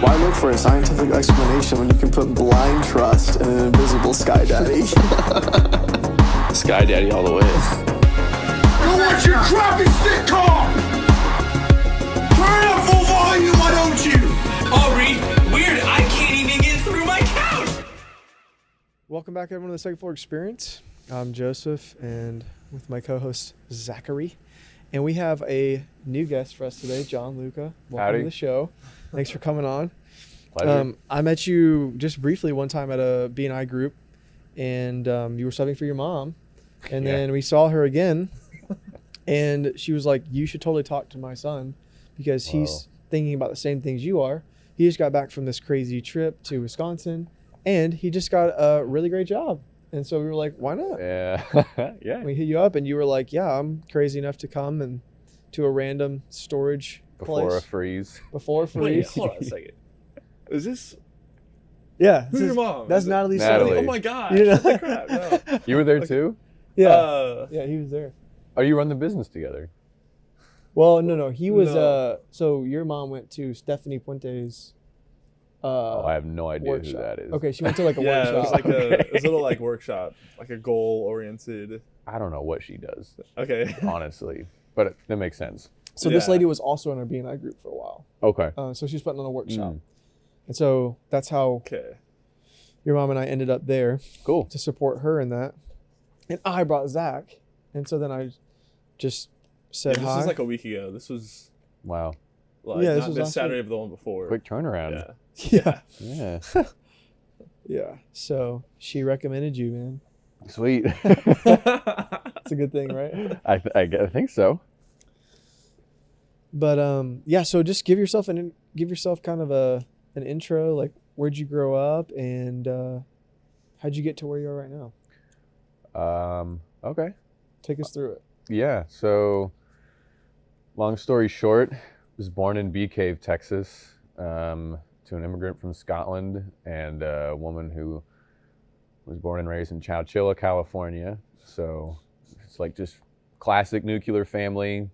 Why look for a scientific explanation when you can put blind trust in an invisible Sky Daddy? Sky Daddy all the way. You want your crappy stick car? Turn up full volume, why don't you? Oh, Reed, weird, I can't even get through my couch. Welcome back, everyone, to the Second Floor Experience. I'm Joseph, and with my co-host, Zachary. And we have a new guest for us today, Jonluca. Welcome Howdy. to the show. Thanks for coming on. Pleasure. I met you just briefly one time at a B&I group, and you were subbing for your mom. And then we saw her again, and she was like, you should totally talk to my son because he's thinking about the same things you are. He just got back from this crazy trip to Wisconsin, and he just got a really great job. And so we were like, why not? Yeah. Yeah. We hit you up, and you were like, yeah, I'm crazy enough to come and to a random storage Before place. a freeze. Before a Wait, freeze. hold on a second. Is this? Yeah. Who's your mom? That's Is it- Natalie's Natalie. son. Oh my god! You know? Holy crap, no. You were there too? Yeah. Yeah, he was there. Oh, you run the business together? Well, no. He was, No. so your mom went to Stephanie Puente's Oh, I have no idea workshop. who that is. Okay, she went to like a Yeah, workshop. it was like Okay. it was a little like workshop, like a goal-oriented. I don't know what she does, Okay. honestly, but that makes sense. So this Yeah. lady was also in our B&I group for a while. Okay. So she was putting on a workshop. Mm. And so that's how Okay. your mom and I ended up there Cool. to support her in that. And I brought Zach. And so then I just said This hi. was like a week ago. This was Wow. like Yeah, this not was this last Saturday, week. but the one before. Quick turnaround. Yeah. Yeah. Yeah. Yeah. So she recommended you, man. Sweet. It's a good thing, right? I think so. But yeah, so just give yourself kind of an intro, like where'd you grow up and how'd you get to where you are right now? Okay. Take us through it. Yeah. So, long story short, was born in Bee Cave, Texas, to an immigrant from Scotland and a woman who was born and raised in Chowchilla, California. So it's like just classic nuclear family,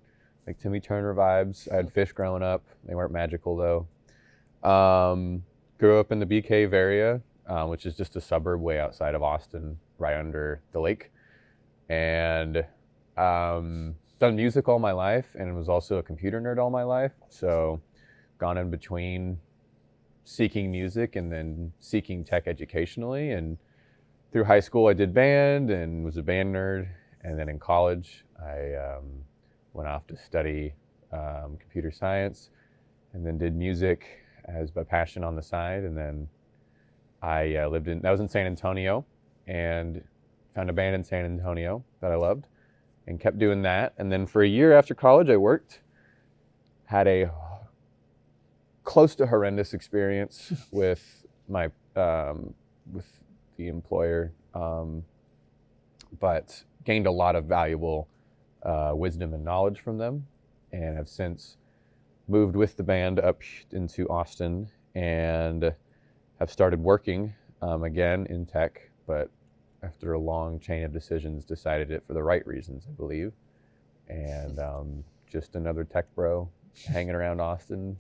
like Timmy Turner vibes. I had fish growing up. They weren't magical though. Grew up in the Bee Cave area, which is just a suburb way outside of Austin, right under the lake. And done music all my life and was also a computer nerd all my life. So gone in between seeking music and then seeking tech educationally. And through high school, I did band and was a band nerd. And then in college, I went off to study computer science and then did music as my passion on the side. And then I that was in San Antonio, and found a band in San Antonio that I loved and kept doing that. And then for a year after college, I worked, had a close to horrendous experience with my with the employer, but gained a lot of valuable wisdom and knowledge from them, and have since moved with the band up into Austin and have started working again in tech, but after a long chain of decisions, decided it for the right reasons, I believe. And just another tech bro hanging around Austin,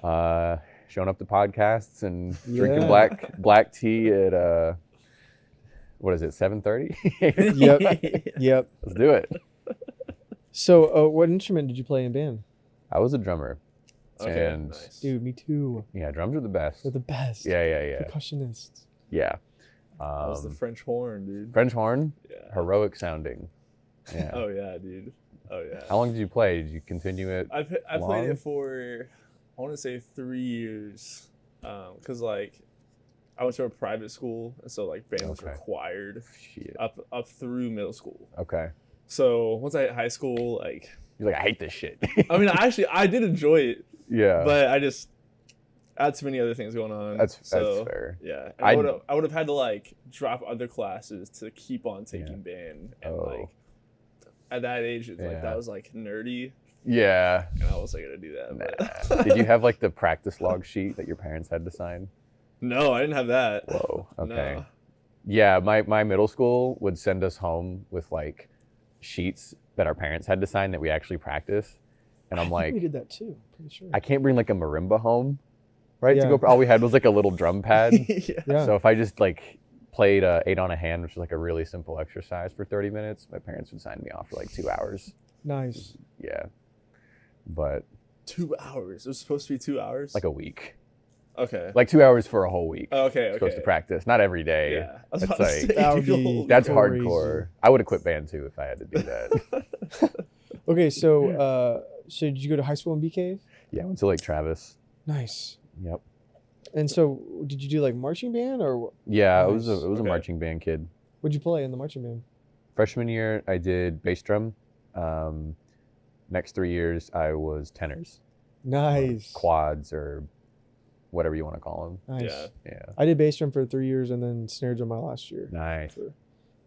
showing up to podcasts and drinking black tea at what is it, 7:30? Yep. Let's do it. So what instrument did you play in band? I was a drummer. Okay. And Nice. Dude, me too. yeah, drums are the best. They're the best. Yeah. Percussionists. Yeah. That was the French horn, dude. French horn, Yeah. heroic sounding. Yeah. Oh yeah, dude. Oh yeah. How long did you play? Did you continue it? I played long? it for, I want to say 3 years, because like I went to a private school, and so like band was Okay. required Shit. up through middle school. Okay. So once I hit high school, like You're like, I hate this shit. I mean, I did enjoy it, Yeah. but I just had too many other things going on. That's so, fair. Yeah, and I- I would have had to like drop other classes to keep on taking band, and like at that age, it's like Yeah. that was like nerdy, Yeah. and I wasn't gonna do that. Nah. But Did you have like the practice log sheet that your parents had to sign? no, I didn't have that. Whoa. Okay. No. Yeah, my middle school would send us home with like sheets that our parents had to sign that we actually practice. And I'm I think we like, did that too. Pretty sure. I can't bring like a marimba home right? Yeah. All we had was like a little drum pad. Yeah. So if I just like played 8 on a hand, which is like a really simple exercise for 30 minutes, my parents would sign me off for like 2 hours. Nice. Yeah. But 2 hours. It was supposed to be 2 hours. like a week. Okay. Like 2 hours for a whole week. Okay. Supposed to practice. Not every day. Yeah. I was That's about to like- say, That would dude, be- holy That's crap. Crazy. hardcore. I would have quit band too if I had to do that. Okay, so did you go to high school in Bee Cave? Yeah, I went to Lake Travis. Nice. Yep. And so, did you do like marching band or Yeah, I Nice. was a Okay. marching band kid. what'd you play in the marching band? Freshman year, I did bass drum. Next 3 years, I was tenors. or Nice. quads or whatever you want to call them. Nice. Yeah. Yeah. I did bass drum for 3 years and then snare drum my last year. Nice.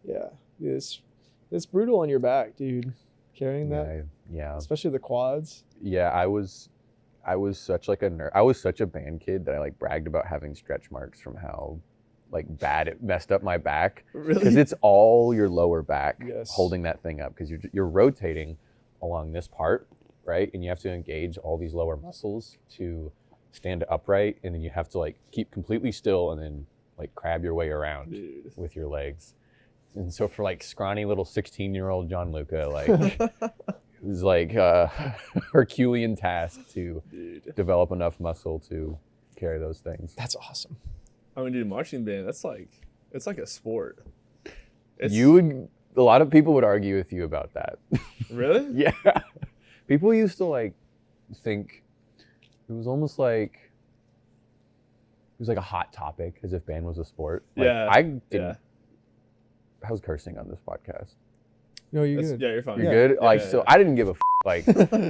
Yeah. It's brutal on your back, dude. Carrying that, Yeah. especially the quads. Yeah, I was such like a nerd. I was such a band kid that I like bragged about having stretch marks from how like bad it messed up my back. Because Really? it's all your lower back Yes. holding that thing up because you're rotating along this part, right? And you have to engage all these lower muscles to stand upright, and then you have to like keep completely still and then like crab your way around Dude. with your legs. And so for like scrawny little 16-year-old Jonluca, like it was like a Herculean task to Dude. develop enough muscle to carry those things. That's awesome. I mean, dude, marching band. It's like a sport. It's, A lot of people would argue with you about that. really? Yeah. People used to like think it was almost like it was like a hot topic as if band was a sport. Like, Yeah. I didn't. Yeah. How's cursing on this podcast? No, you're That's- good. Yeah, you're fine. You're Yeah. good? Like, Yeah, so yeah. I didn't give a like,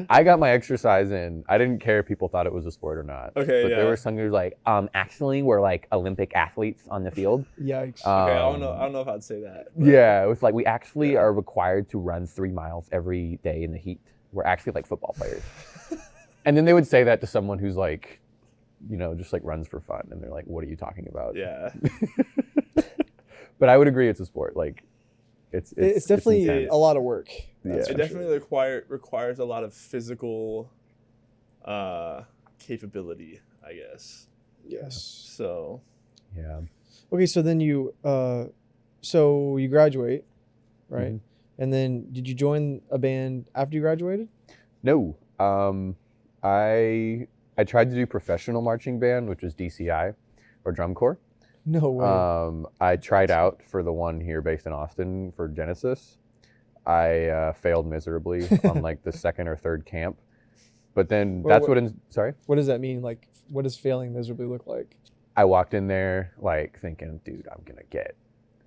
I got my exercise in. I didn't care if people thought it was a sport or not. Okay, But yeah. there were some who were like, actually, we're like Olympic athletes on the field. Yikes. Okay, I don't Um, know if I'd say that. but- Yeah, it was like we actually Yeah. are required to run 3 miles every day in the heat. We're actually like football players. And then they would say that to someone who's like, just like runs for fun. And they're like, what are you talking about? Yeah. But I would agree it's a sport. Like, it's definitely intense. a lot of work. That's Yeah. It for definitely requires a lot of physical capability, I guess. sure. Yes. So Yeah. Okay, so then you graduate, right? Mhm. And then did you join a band after you graduated? No. I tried to do professional marching band, which was DCI or drum corps. No way. I tried out for the one here based in Austin for Genesis. I failed miserably on like the second or third camp. But then Well, that's sorry? What does that mean? Like, what does failing miserably look like? I walked in there like thinking, dude,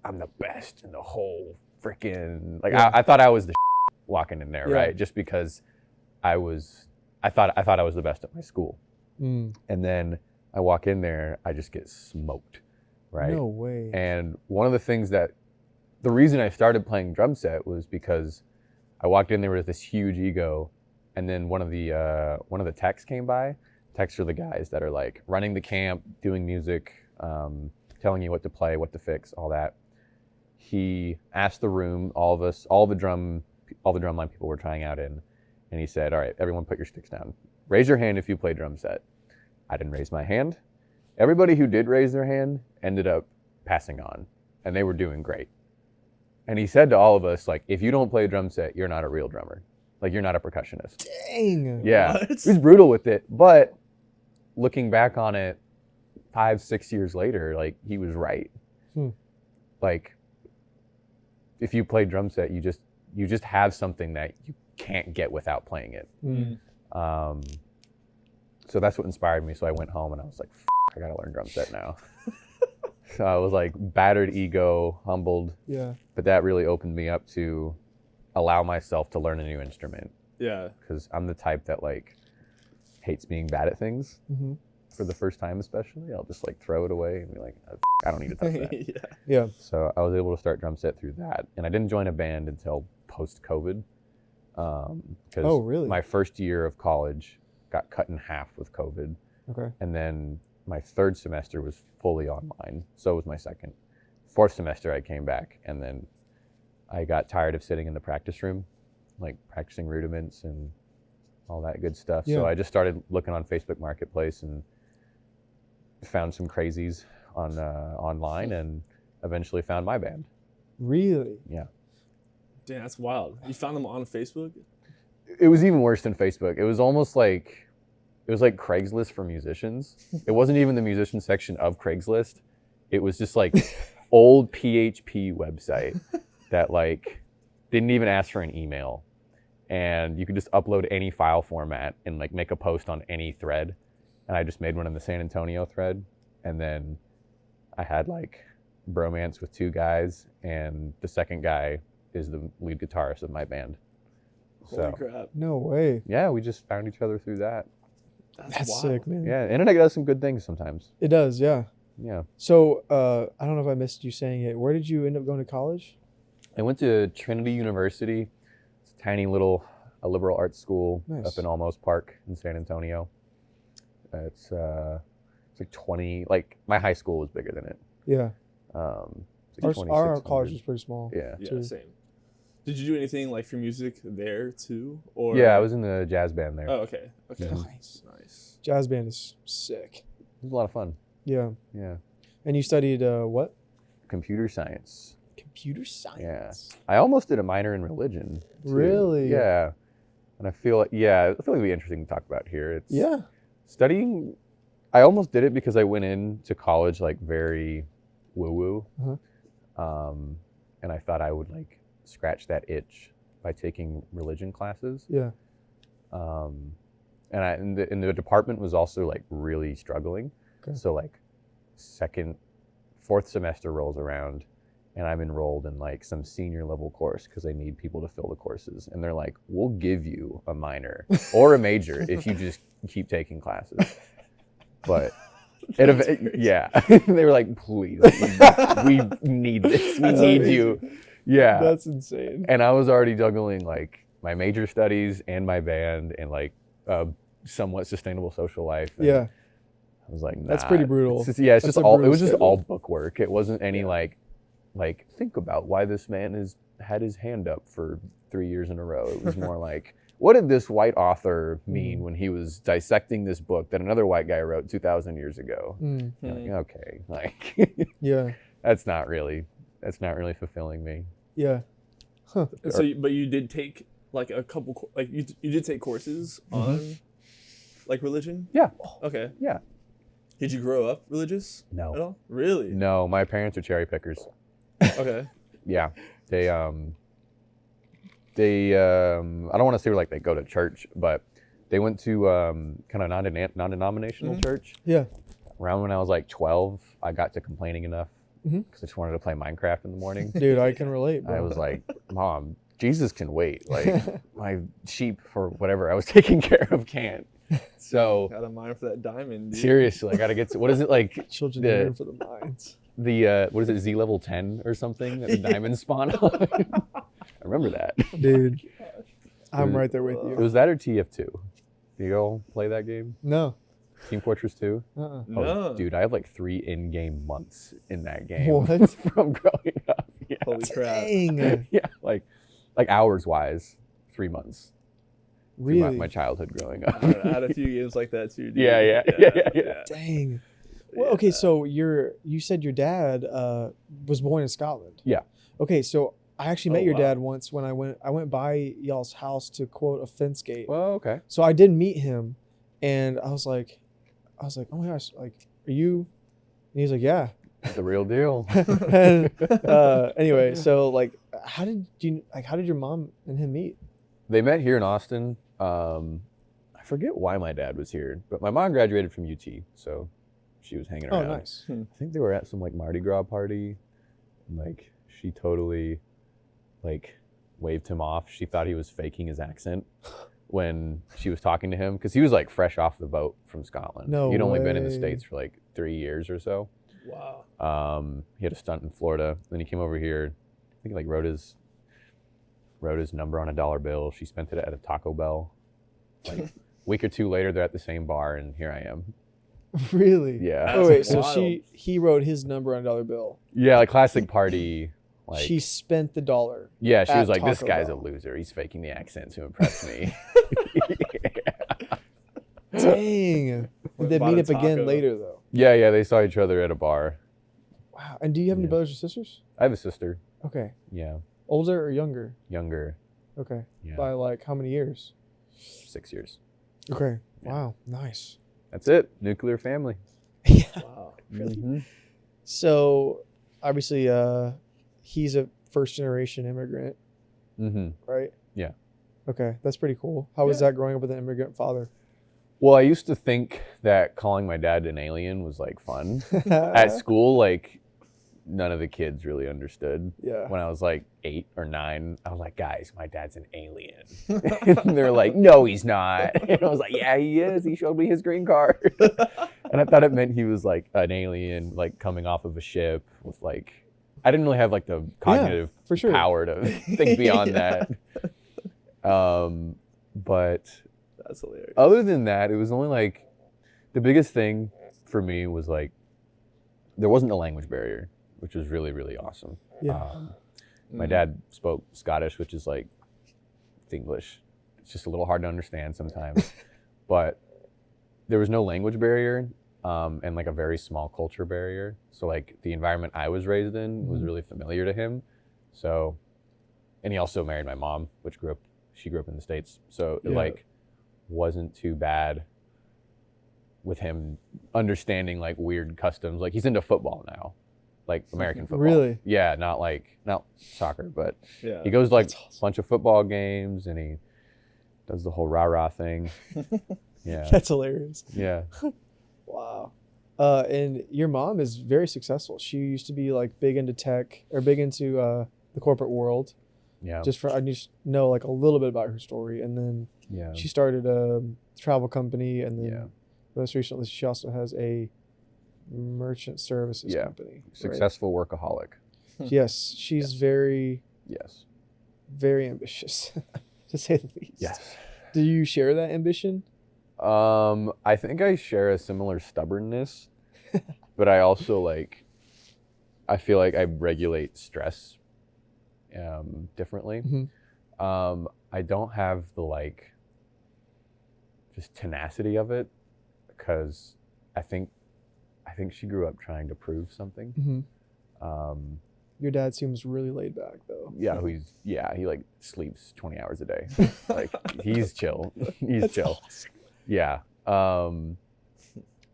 I'm the best in the whole freaking, like Yeah. I thought I was the walking in there, Yeah. right? Just because I thought I was the best at my school. Mm, And then I walk in there, I just get smoked, right? No way. And one of the things the reason I started playing drum set was because I walked in there with this huge ego, and then one of the techs came by. Techs are the guys that are like running the camp, doing music, telling you what to play, what to fix, all that. He asked the room, all the drumline people were trying out in, and he said, "All right, everyone, put your sticks down. Raise your hand if you play drum set." I didn't raise my hand. Everybody who did raise their hand ended up passing on, and they were doing great. And he said to all of us, like, if you don't play drum set, you're not a real drummer. Like, you're not a percussionist. Dang. Yeah. What? He was brutal with it. But looking back on it 5-6 years later, like, he was right. Hmm. Like, if you play drum set, you just have something that you can't get without playing it. Mm. So that's what inspired me. So I went home and I was like, I gotta learn drum set now. So I was like battered ego, humbled, Yeah. but that really opened me up to allow myself to learn a new instrument, yeah. because I'm the type that like hates being bad at things Hmm. for the first time, especially. I'll just like throw it away and be like, I don't need to touch that. Yeah. Yeah. So I was able to start drum set through that, and I didn't join a band until post-COVID. Because Oh, really? my first year of college got cut in half with COVID. Okay. And then my third semester was fully online. So was my second. Fourth semester, I came back, and then I got tired of sitting in the practice room, like practicing rudiments and all that good stuff. Yeah. So I just started looking on Facebook Marketplace and found some crazies on online and eventually found my band. Really? Yeah. Damn, that's wild. You found them on Facebook? It was even worse than Facebook. It was almost like Craigslist for musicians. It wasn't even the musician section of Craigslist. It was just like old PHP website that like didn't even ask for an email. And you could just upload any file format and like make a post on any thread. And I just made one in the San Antonio thread. And then I had like bromance with 2 guys, and the second guy is the lead guitarist of my band. Holy crap. No way. Yeah, we just found each other through that. That's wild. sick, man. Yeah, internet does some good things sometimes. It does, yeah. Yeah. So I don't know if I missed you saying it. Where did you end up going to college? I went to Trinity University. It's a tiny little liberal arts school Nice. up in Almost Park in San Antonio. It's like 20, like my high school was bigger than it. Yeah. It's like Our 2,600. college was pretty small. Yeah. Yeah, too. same. Did you do anything like for music there too? Or Yeah, I was in the jazz band there. Oh, okay. Okay. Mhm. Nice. Jazz band is sick. It was a lot of fun. Yeah. Yeah. And you studied what? Computer science. Computer science. I almost did a minor in religion. too. Really? Yeah. And I feel like it'd be interesting to talk about here. It's Yeah. studying. I almost did it because I went into college like very woo-woo. And I thought I would like scratch that itch by taking religion classes. Yeah. And the department was also like really struggling. Okay. So like fourth semester rolls around and I'm enrolled in like some senior level course because they need people to fill the courses. And they're like, we'll give you a minor or a major if you just keep taking classes. But yeah, they were like, please, we need this. We need you. Yeah. That's insane. And I was already juggling like my major studies and my band and like somewhat sustainable social life. And Yeah. I was like, nah. That's pretty brutal. It's That's just a all. It brutal was just schedule. all book work. It wasn't any like think about why this man has had his hand up for 3 years in a row. It was more like, what did this white author mean when he was dissecting this book that another white guy wrote 2,000 years ago? Mm. You're like, okay, like Yeah. that's not really fulfilling me. Yeah. And so, but you did take like a couple, like you did take courses on like religion? Yeah. Okay. Yeah. Did you grow up religious No. at all? Really? No, my parents are cherry pickers. Okay. Yeah, they I don't want to say like they go to church, but they went to kind of non-denominational church. Yeah. Around when I was like 12, I got to complaining enough Mhm. because I just wanted to play Minecraft in the morning. Dude, I can relate, bro. I was like, Mom, Jesus can wait. Like my sheep or whatever I was taking care of can't. So Got a mind for that diamond, dude. seriously, I got to get to, what is it like? Children the- yearn for the mines. The what is it, Z level 10 or something that the diamonds spawn on? I remember that. Dude, I'm right there with It you. was that or TF2. Do you all play that game? No. Team Fortress 2? Uh-uh. No. Dude, I have like 3 in-game months in that game. What? From growing up. Yeah. Holy crap. Dang. Yeah, like hours-wise, 3 months. Through Really? my childhood growing up. I had a few games like that too, dude. Yeah. Dang. Well, okay, so you said your dad was born in Scotland. Yeah. Okay, so I actually met Oh, your wow. dad once when I went by y'all's house to quote a fence gate. Well, okay. So I did meet him, and I was like, oh my gosh, like, are you? And he's like, yeah. The real deal. And, anyway, so like, how did your mom and him meet? They met here in Austin. I forget why my dad was here, but my mom graduated from UT, so she was hanging Oh, around. nice. I think they were at some like Mardi Gras party, and like she totally like waved him off. She thought he was faking his accent when she was talking to him because he was like fresh off the boat from Scotland. No He'd only been in the way. States for like 3 years or so. Wow. He had a stunt in Florida. Then he came over here. I think he like wrote his number on a dollar bill. She spent it at a Taco Bell. Like a week or two later, they're at the same bar, and here I am. Really? Yeah. Oh wait, so wild. he wrote his number on a dollar bill. Yeah, like classic party. Like She spent the dollar. yeah, she at was like, "This Taco guy's Bell. a loser. He's faking the accent to impress me." Dang. Did they Bought meet a up again taco. later though? Yeah, they saw each other at a bar. Wow. And do you have any Yeah. brothers or sisters? I have a sister. Okay. Yeah, Older or younger? younger. Okay. Yeah, By like how many years? 6 years. Okay. Yeah. Wow. Nice. That's it. Nuclear family. Yeah. Wow. Mhm. So obviously, he's a first generation immigrant, Mhm. right? Yeah. Okay, that's pretty cool. How was that growing up with an immigrant father? Well, I used to think that calling my dad an alien was like fun. At school, like none of the kids really understood. Yeah. When I was like 8 or 9, I was like, guys, my dad's an alien. And they're like, no, he's not. And I was like, yeah, he is. He showed me his green card. And I thought it meant he was like an alien, like coming off of a ship with like, I didn't really have like the cognitive for sure. power to think beyond Yeah. that. But That's hilarious. other than that, it was only like the biggest thing for me was like there wasn't a language barrier, which was really, really awesome. Yeah. My dad spoke Scottish, which is like it's English. It's just a little hard to understand sometimes. But there was no language barrier and like a very small culture barrier. So like the environment I was raised in was really familiar to him. So, and he also married my mom, she grew up in the States. So it Yeah. like wasn't too bad with him understanding like weird customs. Like he's into football now, like American football. Really? Yeah, not soccer, but Yeah. he goes to like That's awesome. a bunch of football games and he does the whole rah-rah thing. Yeah. That's hilarious. Yeah. Wow. And your mom is very successful. She used to be like big into tech or big into the corporate world. Yeah. I just know like a little bit about her story, and then Yeah. she started a travel company, and then Yeah. most recently she also has a merchant services Yeah. company. right? Successful workaholic. Yes, she's very, Yes. very ambitious, to say the least. Yes. Do you share that ambition? I think I share a similar stubbornness, but I also I feel like I regulate stress differently. Mhm. I don't have the just tenacity of it because I think she grew up trying to prove something. Mm-hmm. Your dad seems really laid back, though. He like sleeps 20 hours a day. Like he's chill. He's That's chill. awesome. Yeah.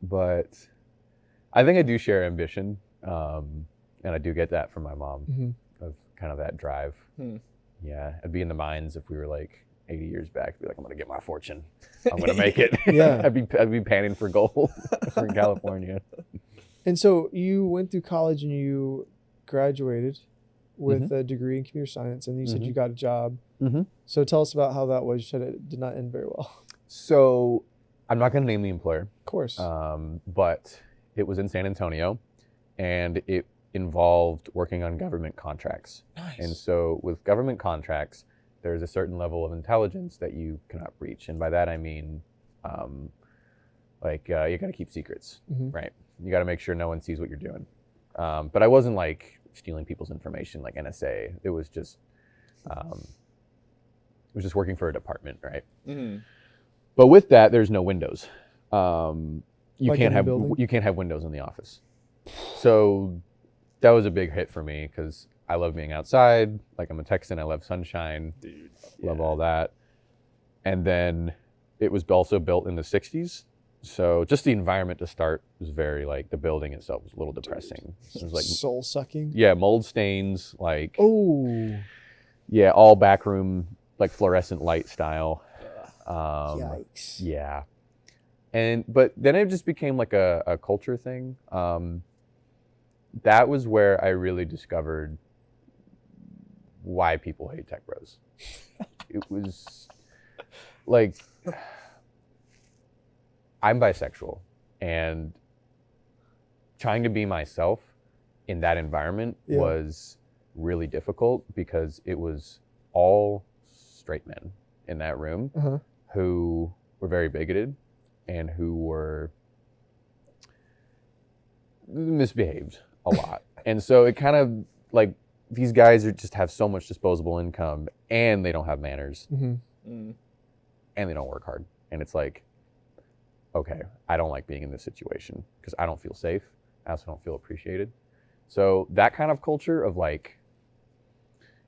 But I think I do share ambition. And I do get that from my mom Mhm. of kind of that drive. Yeah. I'd be in the mines if we were like 80 years back. Be like, I'm going to get my fortune. I'm going to make it. Yeah. I'd be panning for gold in California. And so you went through college and you graduated with Mm-hmm. a degree in computer science, and you said you got a job. Mm-hmm. So tell us about how that was. You said it did not end very well. So I'm not going to name the employer. Of course. But it was in San Antonio, and it involved working on government contracts. Nice. And so with government contracts, there's a certain level of intelligence that you cannot breach. And by that, I mean, you got to keep secrets, Mhm. right? You got to make sure no one sees what you're doing. But I wasn't like stealing people's information like NSA. It was just working for a department, right? Mm-hmm. But with that, there's no windows. You Like in a building? can't have windows in the office. So that was a big hit for me because I love being outside. Like I'm a Texan, I love sunshine, Dude. love all that. And then it was also built in the 60s. So just the environment to start was very the building itself was a little depressing. It was like, soul sucking. yeah, mold stains, Oh. yeah, all backroom, fluorescent light style. Yikes. Yeah. But then it just became like a culture thing. That was where I really discovered why people hate tech bros. It was like, I'm bisexual, and trying to be myself in that environment Yeah. was really difficult because it was all straight men in that room Uh-huh. who were very bigoted and who were misbehaved a lot. And so it kind of these guys just have so much disposable income and they don't have manners Mm-hmm. Mm. and they don't work hard. And it's like, okay, I don't like being in this situation because I don't feel safe. I also don't feel appreciated. So that kind of culture of like,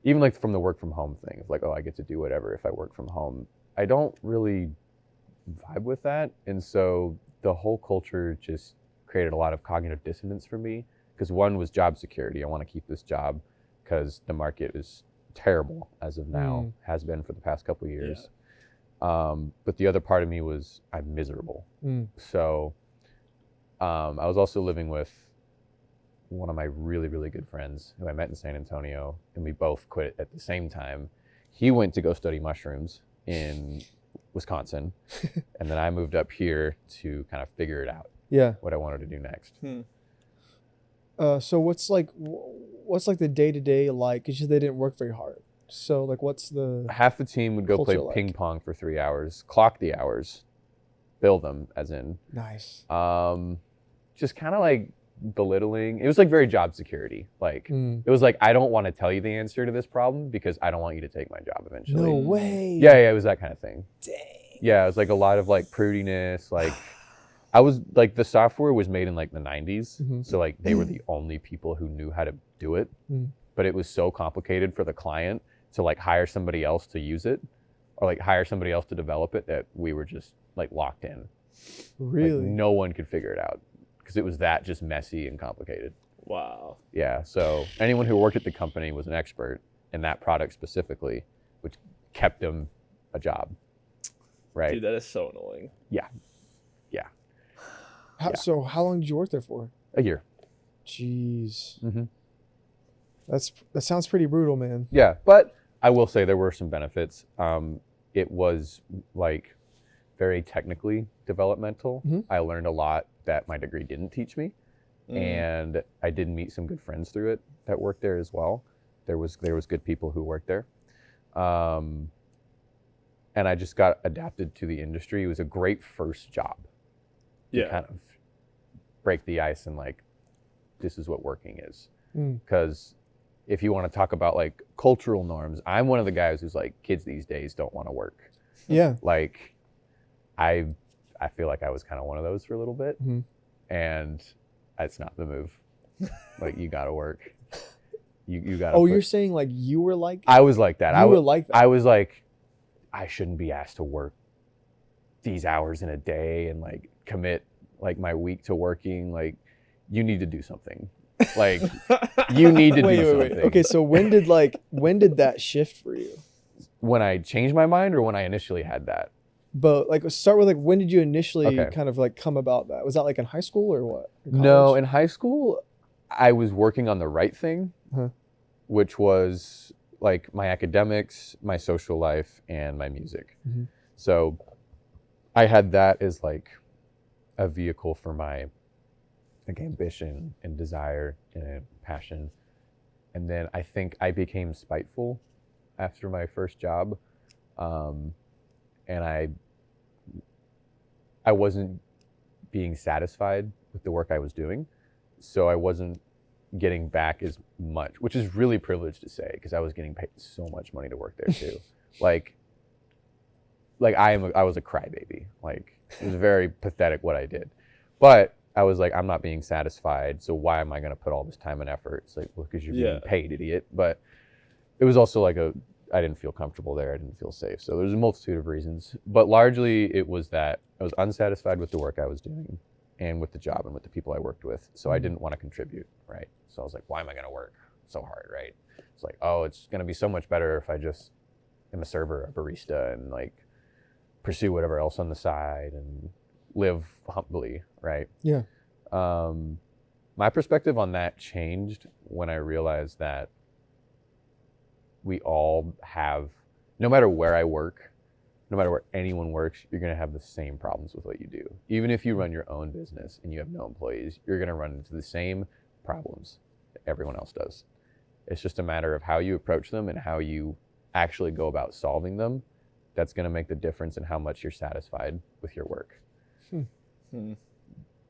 even like from the work from home thing, of like, oh, I get to do whatever if I work from home. I don't really vibe with that. And so the whole culture just created a lot of cognitive dissonance for me, because one was job security. I want to keep this job because the market is terrible as of now, has been for the past couple of years. But the other part of me was I'm miserable. So I was also living with one of my really, really good friends who I met in San Antonio, and we both quit at the same time. He went to go study mushrooms in Wisconsin, and then I moved up here to kind of figure it out, what I wanted to do next. So what's like the day-to-day like? Because they didn't work very hard. So like what's the half the team would go play culture like? ping pong for 3 hours, clock the hours, bill them as in. Nice. Just kind of like belittling. It was like very job security. Like it was like, I don't want to tell you the answer to this problem because I don't want you to take my job eventually. No way. Yeah, it was that kind of thing. Dang. Yeah, it was like a lot of like prudiness. Like I was like, the software was made in like the 90s. So like they were the only people who knew how to do it. But it was so complicated for the client to like hire somebody else to use it or like hire somebody else to develop it that we were just like locked in. Really? Like, no one could figure it out because it was that just messy and complicated. Wow. Yeah, so anyone who worked at the company was an expert in that product specifically, which kept them a job. Right. Dude, that is so annoying. Yeah. So how long did you work there for? A year. Jeez. That sounds pretty brutal, man. Yeah, but I will say there were some benefits. It was like very technically developmental. I learned a lot that my degree didn't teach me, and I did meet some good friends through it that worked there as well. There was good people who worked there, and I just got adapted to the industry. It was a great first job. To kind of break the ice and like, this is what working is. Because if you want to talk about like cultural norms, I'm one of the guys who's like, kids these days don't want to work. Yeah. Like I feel like I was kind of one of those for a little bit, and it's not the move. Like you gotta work. You gotta. You're saying like you were like I was like that. I was like, I shouldn't be asked to work these hours in a day and like commit like my week to working. Like you need to do something. Like you need to do something. Okay, so when did that shift for you? When I changed my mind or when I initially had that? But like start with like when did you initially kind of like come about that? Was that like in high school or what? No, in high school I was working on the right thing, which was like my academics, my social life, and my music. So I had that as like a vehicle for my like ambition and desire and passion. And then I think I became spiteful after my first job. And I wasn't being satisfied with the work I was doing. So I wasn't getting back as much, which is really privileged to say because I was getting paid so much money to work there too. like I was a crybaby. Like it was very pathetic what I did. But I was like, I'm not being satisfied, so why am I going to put all this time and effort? It's like, well, because you're being paid, idiot. But it was also like I didn't feel comfortable there. I didn't feel safe. So there's a multitude of reasons. But largely it was that I was unsatisfied with the work I was doing and with the job and with the people I worked with. So I didn't want to contribute, right? So I was like, why am I going to work so hard, right? It's like, oh, it's going to be so much better if I just am a server, a barista, and like pursue whatever else on the side and live humbly, right? Yeah. My perspective on that changed when I realized that we all have, no matter where I work, no matter where anyone works, you're going to have the same problems with what you do. Even if you run your own business and you have no employees, you're going to run into the same problems that everyone else does. It's just a matter of how you approach them and how you actually go about solving them. That's going to make the difference in how much you're satisfied with your work.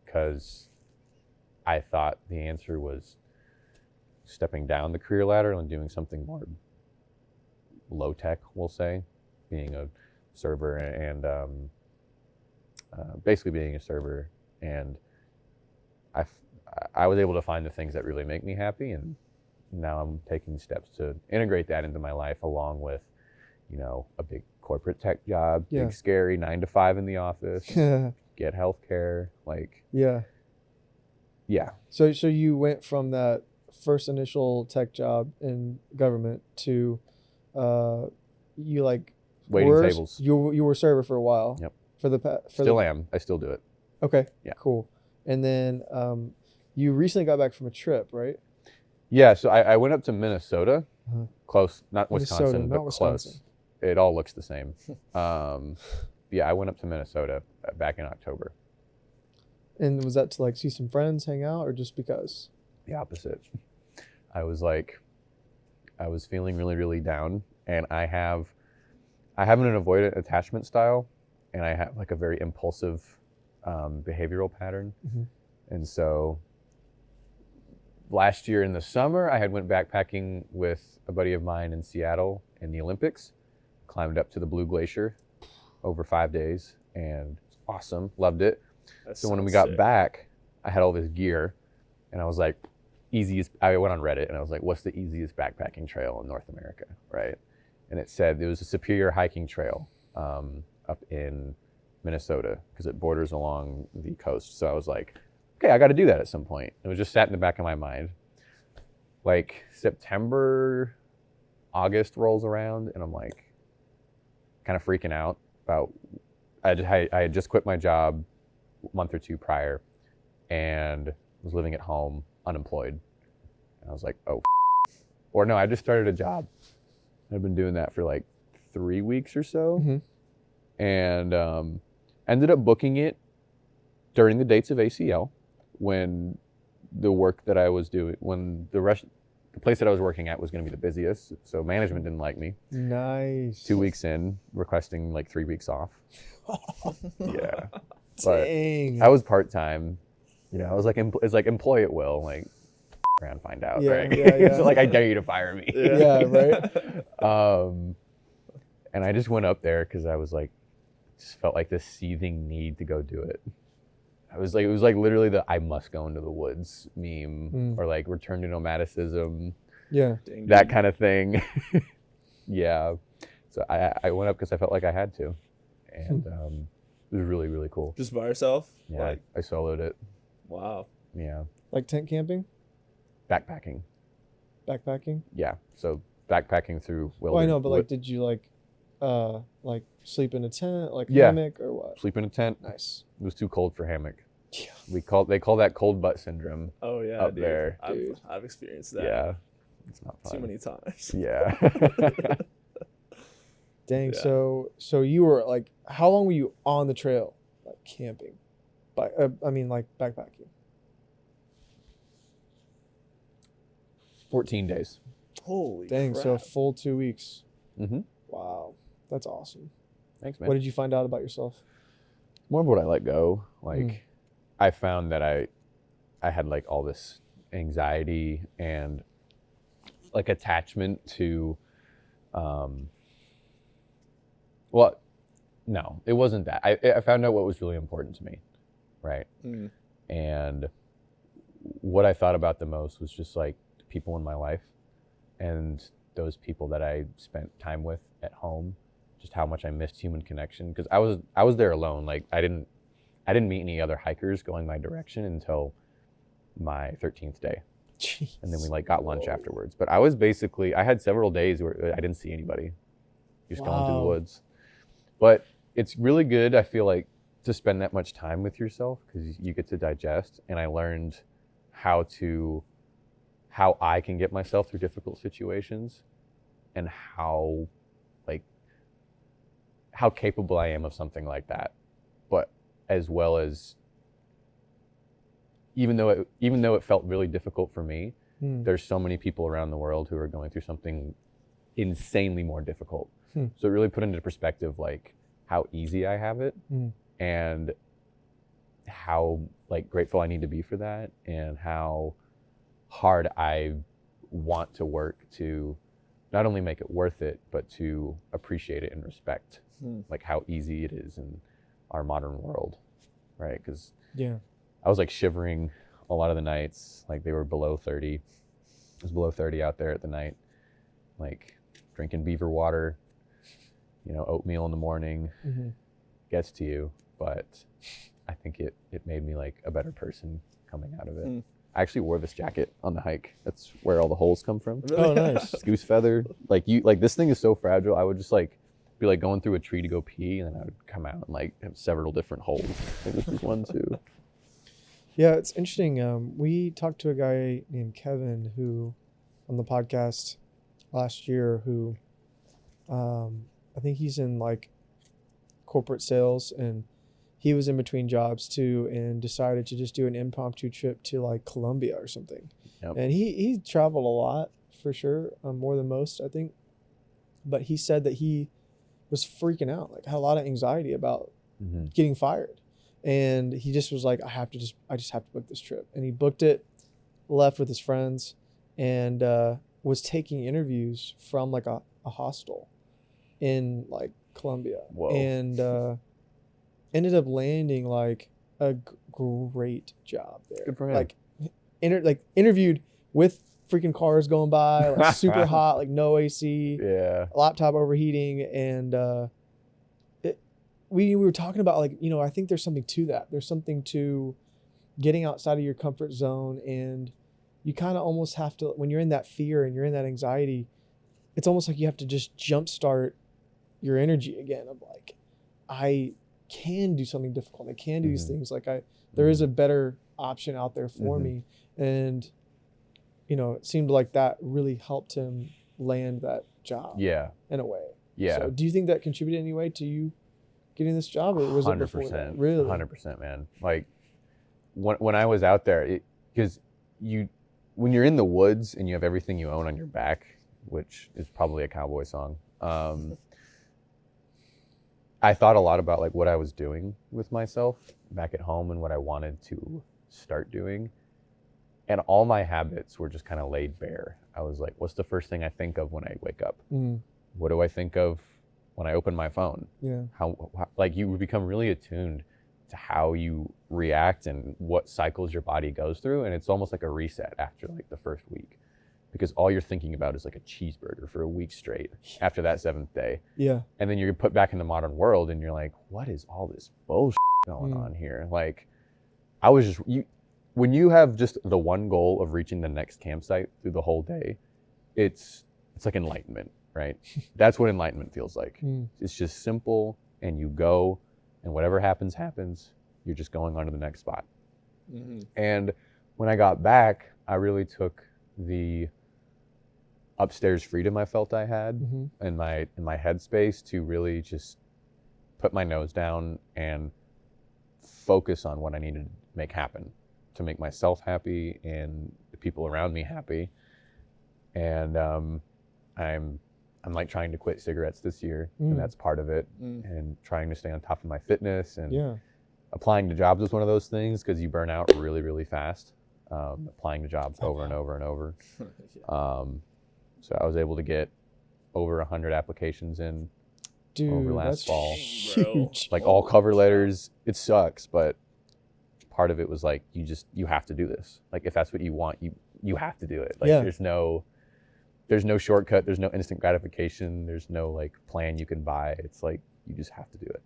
Because I thought the answer was stepping down the career ladder and doing something more low tech, we'll say, being a server and basically being a server, and I was able to find the things that really make me happy, and now I'm taking steps to integrate that into my life, along with, a big corporate tech job, Yeah. big scary 9 to 5 in the office, get healthcare, Yeah. yeah. So you went from that first initial tech job in government to you Waiting were, tables. You were a server for a while. Yep. Still Am. I still do it. Okay. Yeah. Cool. And then you recently got back from a trip, right? Yeah, so I went up to Minnesota, Uh-huh. close, not Minnesota, Wisconsin, not but Wisconsin. close. It all looks the same. Yeah, I went up to Minnesota back in October. And was that to see some friends, hang out, or just because? The opposite. I was feeling really, really down, and I have an avoidant attachment style, and I have a very impulsive behavioral pattern. Mhm. And so last year in the summer, I had went backpacking with a buddy of mine in Seattle in the Olympics, climbed up to the Blue Glacier over 5 days, and it's awesome, loved it. So when we got back, I had all this gear, and I was like, I went on Reddit, and I was like, what's the easiest backpacking trail in North America, right? And it said there was a Superior hiking trail up in Minnesota, because it borders along the coast. So I was like, okay, I got to do that at some point. It was just sat in the back of my mind. September, August rolls around, and I'm kind of freaking out about, I had just quit my job a month or two prior, and was living at home unemployed. And I was like, oh, or no, I just started a job. I've been doing that for 3 weeks or so. Mhm. And ended up booking it during the dates of ACL, when the work that I was doing, when the place that I was working at was going to be the busiest. So management didn't like me. Nice. 2 weeks in, requesting 3 weeks off. Yeah. But Dang. I was part-time. I was it's employ at will, around, find out, Yeah, right? yeah, yeah. So I dare you to fire me. Yeah, right. And I just went up there because I was just felt this seething need to go do it. It was literally the I must go into the woods meme, or return to nomadicism, Yeah. that kind of thing. Yeah. So I went up because I felt like I had to, and it was really, really cool. Just by yourself? Yeah, I soloed it. Wow. Yeah. Tent camping, Backpacking. backpacking. Yeah. So backpacking through Oh, I know, but wood- did you sleep in a tent, Yeah. hammock, or what? sleep in a tent. Nice. It was too cold for hammock. Yeah. They call that cold butt syndrome. Oh yeah, Up dude. there. I've experienced that. Yeah. It's not fun. Too many times. Yeah. Dang. Yeah. So you were how long were you on the trail, camping? Backpacking. 14 days. Holy Dang. crap. So a full 2 weeks. Mm-hmm. Wow. That's awesome. Thanks, man. What did you find out about yourself? More of what I let go. Mm. I found that I had all this anxiety and attachment to, well, no, it wasn't that. I found out what was really important to me, right? Mm. And what I thought about the most was just the people in my life, and those people that I spent time with at home, just how much I missed human connection. Because I was there alone. I didn't meet any other hikers going my direction until my 13th day. Jeez. And then we got lunch afterwards. But I had several days where I didn't see anybody. Just going through the Wow. woods. But it's really good, I feel to spend that much time with yourself, because you get to digest. And I learned how I can get myself through difficult situations, and how capable I am of something like that. But as well as, even though it felt really difficult for me, there's so many people around the world who are going through something insanely more difficult. So it really put into perspective how easy I have it, and how grateful I need to be for that, and how hard I want to work to not only make it worth it, but to appreciate it and respect how easy it is, and our modern world, right? Because Yeah. I was like shivering a lot of the nights, like they were below 30. It was below 30 out there at the night, like drinking beaver water, oatmeal in the morning gets to you. But I think it made me like a better person coming out of it. I actually wore this jacket on the hike. That's where all the holes come from. Oh, nice. It's goose feather. Like this thing is so fragile. I would just like be like going through a tree to go pee, and then I would come out and like have several different holes. I think this is one too. Yeah, it's interesting. We talked to a guy named Kevin who, on the podcast last year, who I think he's in like corporate sales, and he was in between jobs too, and decided to just do an impromptu trip to like Colombia or something. Yep. And he traveled a lot for sure, more than most, I think. But he said that he was freaking out, like had a lot of anxiety about getting fired. And he just was like, I just have to book this trip. And he booked it, left with his friends, and was taking interviews from like a hostel in like Colombia. Whoa. And ended up landing like a great job there. Good for him. Like interviewed with freaking cars going by, like super hot, like no AC, Yeah. laptop overheating, and we were talking about like, I think there's something to that. There's something to getting outside of your comfort zone, and you kind of almost have to, when you're in that fear and you're in that anxiety, it's almost like you have to just jumpstart your energy again of like, I can do something difficult. I can do these things. Like there is a better option out there for me. And, it seemed like that really helped him land that job. Yeah. In a way. Yeah. So do you think that contributed in any way to you getting this job, or was it before that? 100%. Really? 100%, man. Like when I was out there, because when you're in the woods and you have everything you own on your back, which is probably a cowboy song, I thought a lot about like what I was doing with myself back at home and what I wanted to start doing. And all my habits were just kind of laid bare. I was like, what's the first thing I think of when I wake up? What do I think of when I open my phone? Yeah. How like you become really attuned to how you react and what cycles your body goes through. And it's almost like a reset after like the first week, because all you're thinking about is like a cheeseburger for a week straight after that 7th day. Yeah. And then you're put back in the modern world and you're like, what is all this bullshit going on here? Like I was just, when you have just the one goal of reaching the next campsite through the whole day, it's like enlightenment, right? That's what enlightenment feels like. It's just simple, and you go, and whatever happens, happens. You're just going on to the next spot. And when I got back, I really took the upstairs freedom I felt I had in my headspace to really just put my nose down and focus on what I needed to make happen, to make myself happy and the people around me happy. And I'm like trying to quit cigarettes this year, and that's part of it. And trying to stay on top of my fitness, and applying to jobs is one of those things, because you burn out really, really fast. Applying to jobs over and over and over. So I was able to get over 100 applications in over last fall. Huge. Like all cover letters. It sucks, but part of it was like, you have to do this. Like if that's what you want, you have to do it. Like there's no shortcut. There's no instant gratification. There's no like plan you can buy. It's like, you just have to do it.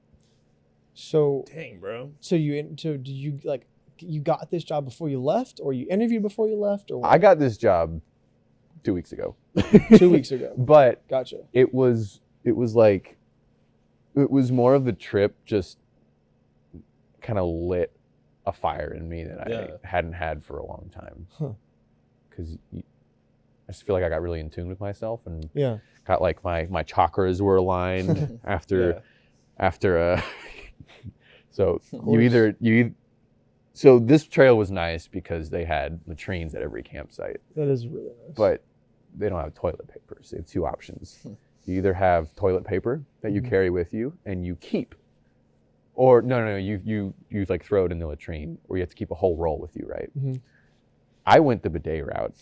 So Dang, bro. So did you like, you got this job before you left, or you interviewed before you left, or what? I got this job 2 weeks ago. 2 weeks ago. But Gotcha. it was more of the trip just kind of lit a fire in me that I hadn't had for a long time. Because I just feel like I got really in tune with myself, and got like my chakras were aligned after so so this trail was nice because they had latrines at every campsite. That is really nice. But they don't have toilet paper. So they have two options. You either have toilet paper that you carry with you and you keep, or no, you like throw it in the latrine, or you have to keep a whole roll with you, right? I went the bidet route,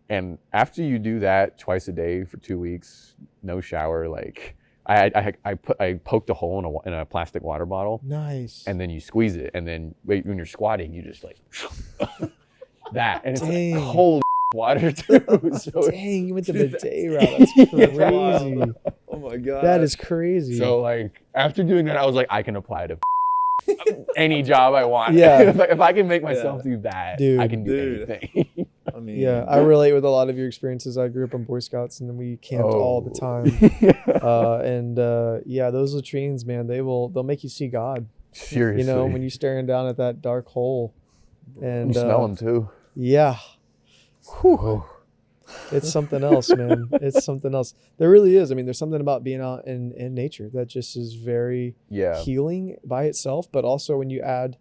and after you do that twice a day for 2 weeks, no shower, like I poked a hole in a plastic water bottle, Nice. and then you squeeze it, and then when you're squatting, you just like that, and it's Dang. like cold water too. So Dang, you went the bidet route. That's crazy. Oh my god. That is crazy. So like after doing that, I was like, I can apply to any job I want. Yeah. if I can make myself do that, Dude. I can do anything. I mean, yeah, I relate with a lot of your experiences. I grew up in Boy Scouts, and we camped all the time. Yeah, those latrines, man, they'll make you see God. Seriously. You know, when you're staring down at that dark hole, and you smell them too. Yeah, Whew. it's something else, man. It's something else. There really is. I mean, there's something about being out in nature that just is very healing by itself. But also when you add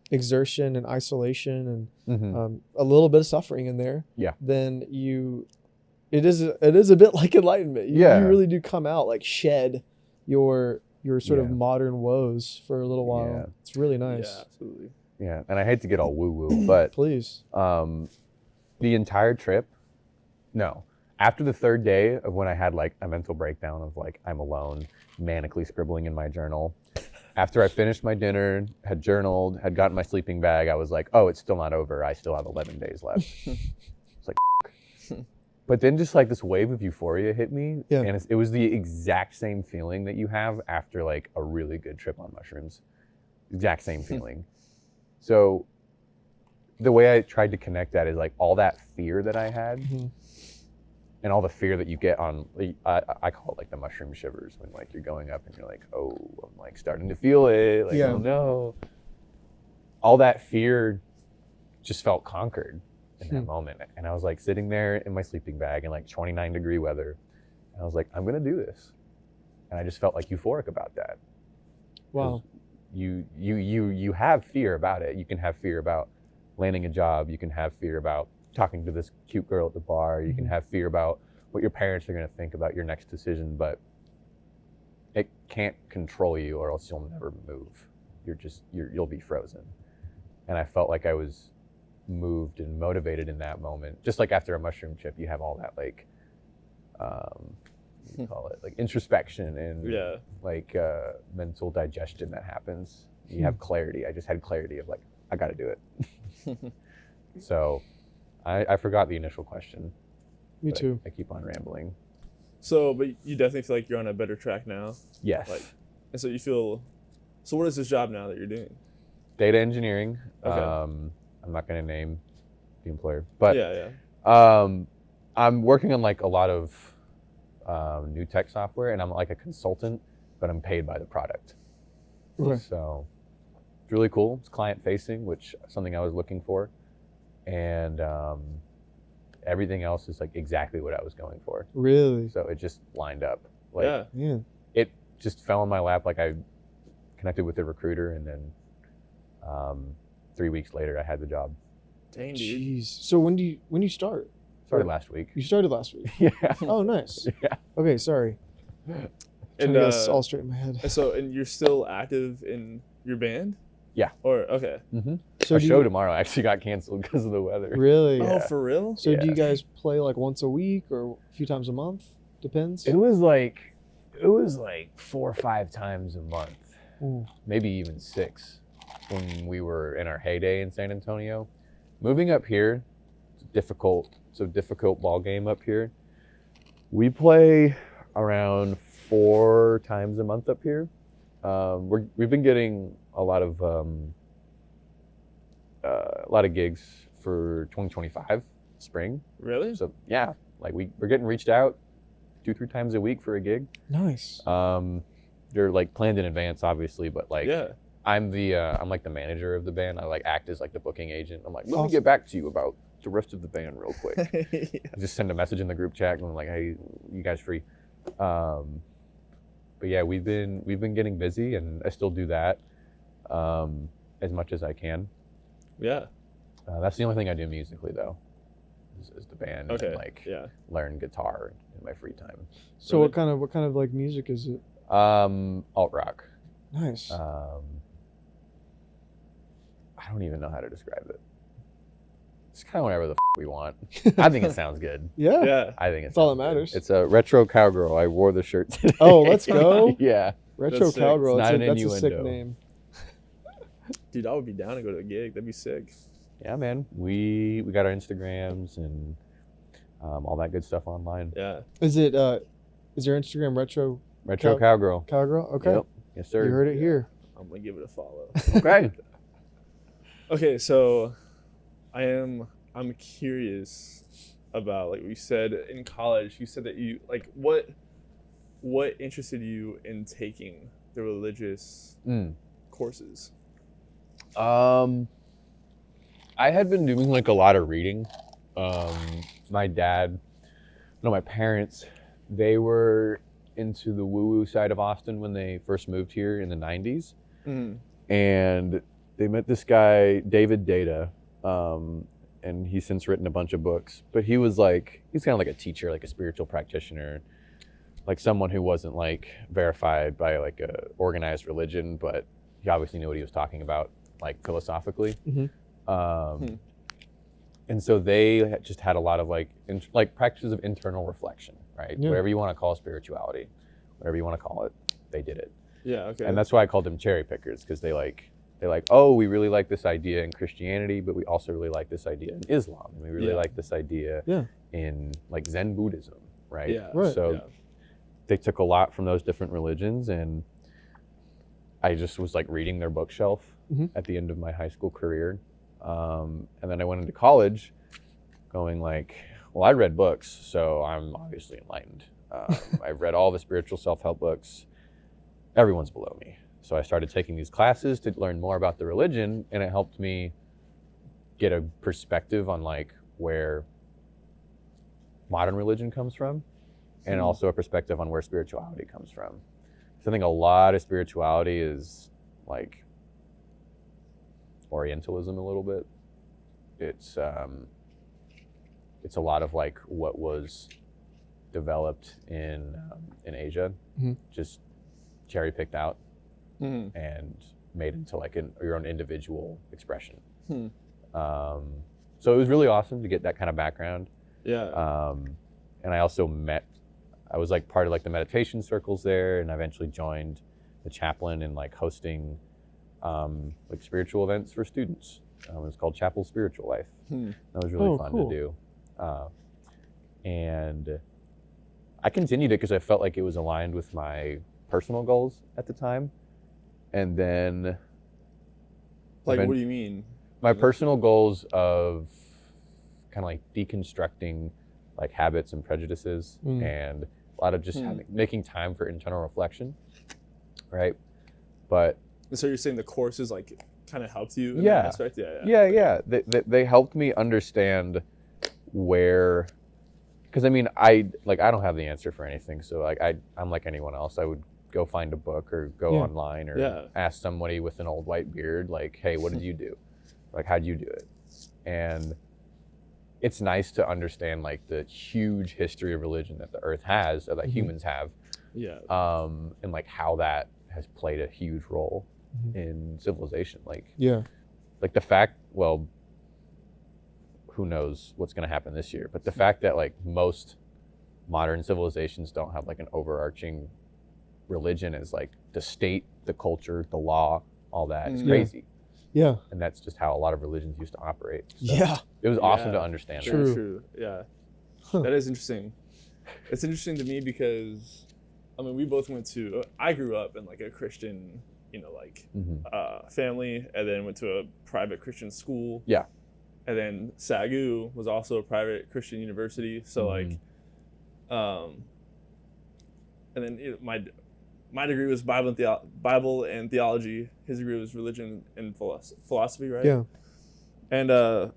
exertion and isolation and a little bit of suffering in there, then it is a bit like enlightenment. You really do come out, like shed your sort of modern woes for a little while. Yeah. It's really nice. Yeah, absolutely. Yeah, and I hate to get all woo-woo, but Please. The entire trip, no. After the third day of when I had like a mental breakdown of like, I'm alone, manically scribbling in my journal. After I finished my dinner, had journaled, had gotten my sleeping bag, I was like, oh, it's still not over. I still have 11 days left. It's like, but then just like this wave of euphoria hit me. Yeah. And it was the exact same feeling that you have after like a really good trip on mushrooms. Exact same feeling. So the way I tried to connect that is like all that fear that I had and all the fear that you get on, I call it like the mushroom shivers when like you're going up and you're like, oh, I'm like starting to feel it. Like, oh no. All that fear just felt conquered in that moment. And I was like sitting there in my sleeping bag in like 29-degree weather. And I was like, I'm going to do this. And I just felt like euphoric about that. Wow. You have fear about it. You can have fear about landing a job. You can have fear about talking to this cute girl at the bar. You can have fear about what your parents are going to think about your next decision, but it can't control you or else you'll never move. You'll be frozen. And I felt like I was moved and motivated in that moment. Just like after a mushroom trip, you have all that like, what do you call it? Like introspection and like mental digestion that happens. You have clarity. I just had clarity of like, I got to do it. So I forgot the initial question. Me too. I keep on rambling. So, but you definitely feel like you're on a better track now. Yes. Like, and so you feel. So, what is this job now that you're doing? Data engineering. Okay. I'm not going to name the employer, but I'm working on like a lot of new tech software, and I'm like a consultant, but I'm paid by the product. Okay. So it's really cool. It's client facing, which is something I was looking for. And everything else is like exactly what I was going for. Really? So it just lined up. Like Yeah. it just fell in my lap. Like I connected with a recruiter, and then 3 weeks later I had the job. Dang, dude. Jeez. So when do you start? Started last week. You started last week. Yeah. Oh, nice. Yeah. Okay, sorry. And Trying to get this all straight in my head. and you're still active in your band? Yeah. Or okay. Mm-hmm. So Our show tomorrow actually got canceled because of the weather. Really? Oh, for real? So do Yeah. you guys play like once a week or a few times a month? Depends. It was like 4 or 5 times a month, Ooh. maybe even 6 when we were in our heyday in San Antonio. Moving up here, it's a difficult ball game up here. We play around 4 times a month up here. We've been getting a lot of gigs for 2025 spring. Really? So yeah, like we're getting reached out 2-3 times a week for a gig. Nice. They're like planned in advance, obviously, but like Yeah. I'm like the manager of the band. I like act as like the booking agent. I'm like, let me Awesome. get back to you about the rest of the band real quick. Yeah. I just send a message in the group chat and I'm like, hey, you guys free? But yeah, we've been getting busy, and I still do that as much as I can. Yeah. That's the only thing I do musically though, is the band Okay. and like Yeah. learn guitar in my free time. So what kind of like music is it? Alt rock. Nice. I don't even know how to describe it. It's kind of whatever the we want. I think it sounds good. Yeah. Yeah. I think That's all sounds that good. matters. It's a retro cowgirl. I wore the shirt today. Oh, let's go. Yeah. Retro That's sick. Cowgirl. It's not That's an a sick innuendo. name. Dude, I would be down to go to a gig. That'd be sick. Yeah, man. We got our Instagrams and all that good stuff online. Yeah. Is it? Is your Instagram Retro Retro cowgirl. Cowgirl? Okay. Yep. Yes, sir. You heard it here. I'm gonna give it a follow. Okay. Okay, so I'm curious about, like, we said in college, you said that you, like, what interested you in taking the religious courses? I had been doing like a lot of reading. My parents, they were into the woo-woo side of Austin when they first moved here in the 90s. And they met this guy, David Data, and he's since written a bunch of books. But he's kind of like a teacher, like a spiritual practitioner, like someone who wasn't like verified by like a organized religion, but he obviously knew what he was talking about, like philosophically. And so they just had a lot of like practices of internal reflection, right? Yeah. Whatever you want to call spirituality, whatever you want to call it, they did it. Yeah, okay. And that's why I called them cherry pickers, because they're like, oh, we really like this idea in Christianity, but we also really like this idea in Islam, and we really like this idea in like Zen Buddhism, right? Yeah. Right. So they took a lot from those different religions, and I just was like reading their bookshelf at the end of my high school career. And then I went into college going like, well, I read books, so I'm obviously enlightened. I've read all the spiritual self-help books. Everyone's below me. So I started taking these classes to learn more about the religion, and it helped me get a perspective on like where modern religion comes from, and also a perspective on where spirituality comes from. So I think a lot of spirituality is like Orientalism a little bit. It's a lot of like what was developed in Asia, just cherry picked out and made into like your own individual expression. So it was really awesome to get that kind of background. Yeah. And I also I was like part of like the meditation circles there, and I eventually joined the chaplain in like hosting like spiritual events for students. It was called Chapel Spiritual Life. That was really fun to do. And I continued it because I felt like it was aligned with my personal goals at the time. And then Like, what do you mean? my personal goals of kind of like deconstructing like habits and prejudices, and a lot of just making time for internal reflection, right? But So you're saying the courses like kind of helped you in Yeah. that aspect? yeah. They helped me understand where, because I mean, I don't have the answer for anything. So like I'm like anyone else. I would go find a book or go online or ask somebody with an old white beard, like, hey, what did you do? Like, how'd you do it? And it's nice to understand like the huge history of religion that the earth has, or that humans have, and like how that has played a huge role in civilization. Like the fact, well, who knows what's going to happen this year, but the fact that like most modern civilizations don't have like an overarching religion as like the state, the culture, the law, all that is crazy. Yeah. And that's just how a lot of religions used to operate. So it was awesome to understand that. True. Yeah. That is interesting. It's interesting to me because, I mean, we both I grew up in like a Christian, family, and then went to a private Christian school. Yeah. And then SAGU was also a private Christian university. So and then my degree was Bible and theology. His degree was religion and philosophy, right? Yeah. And I've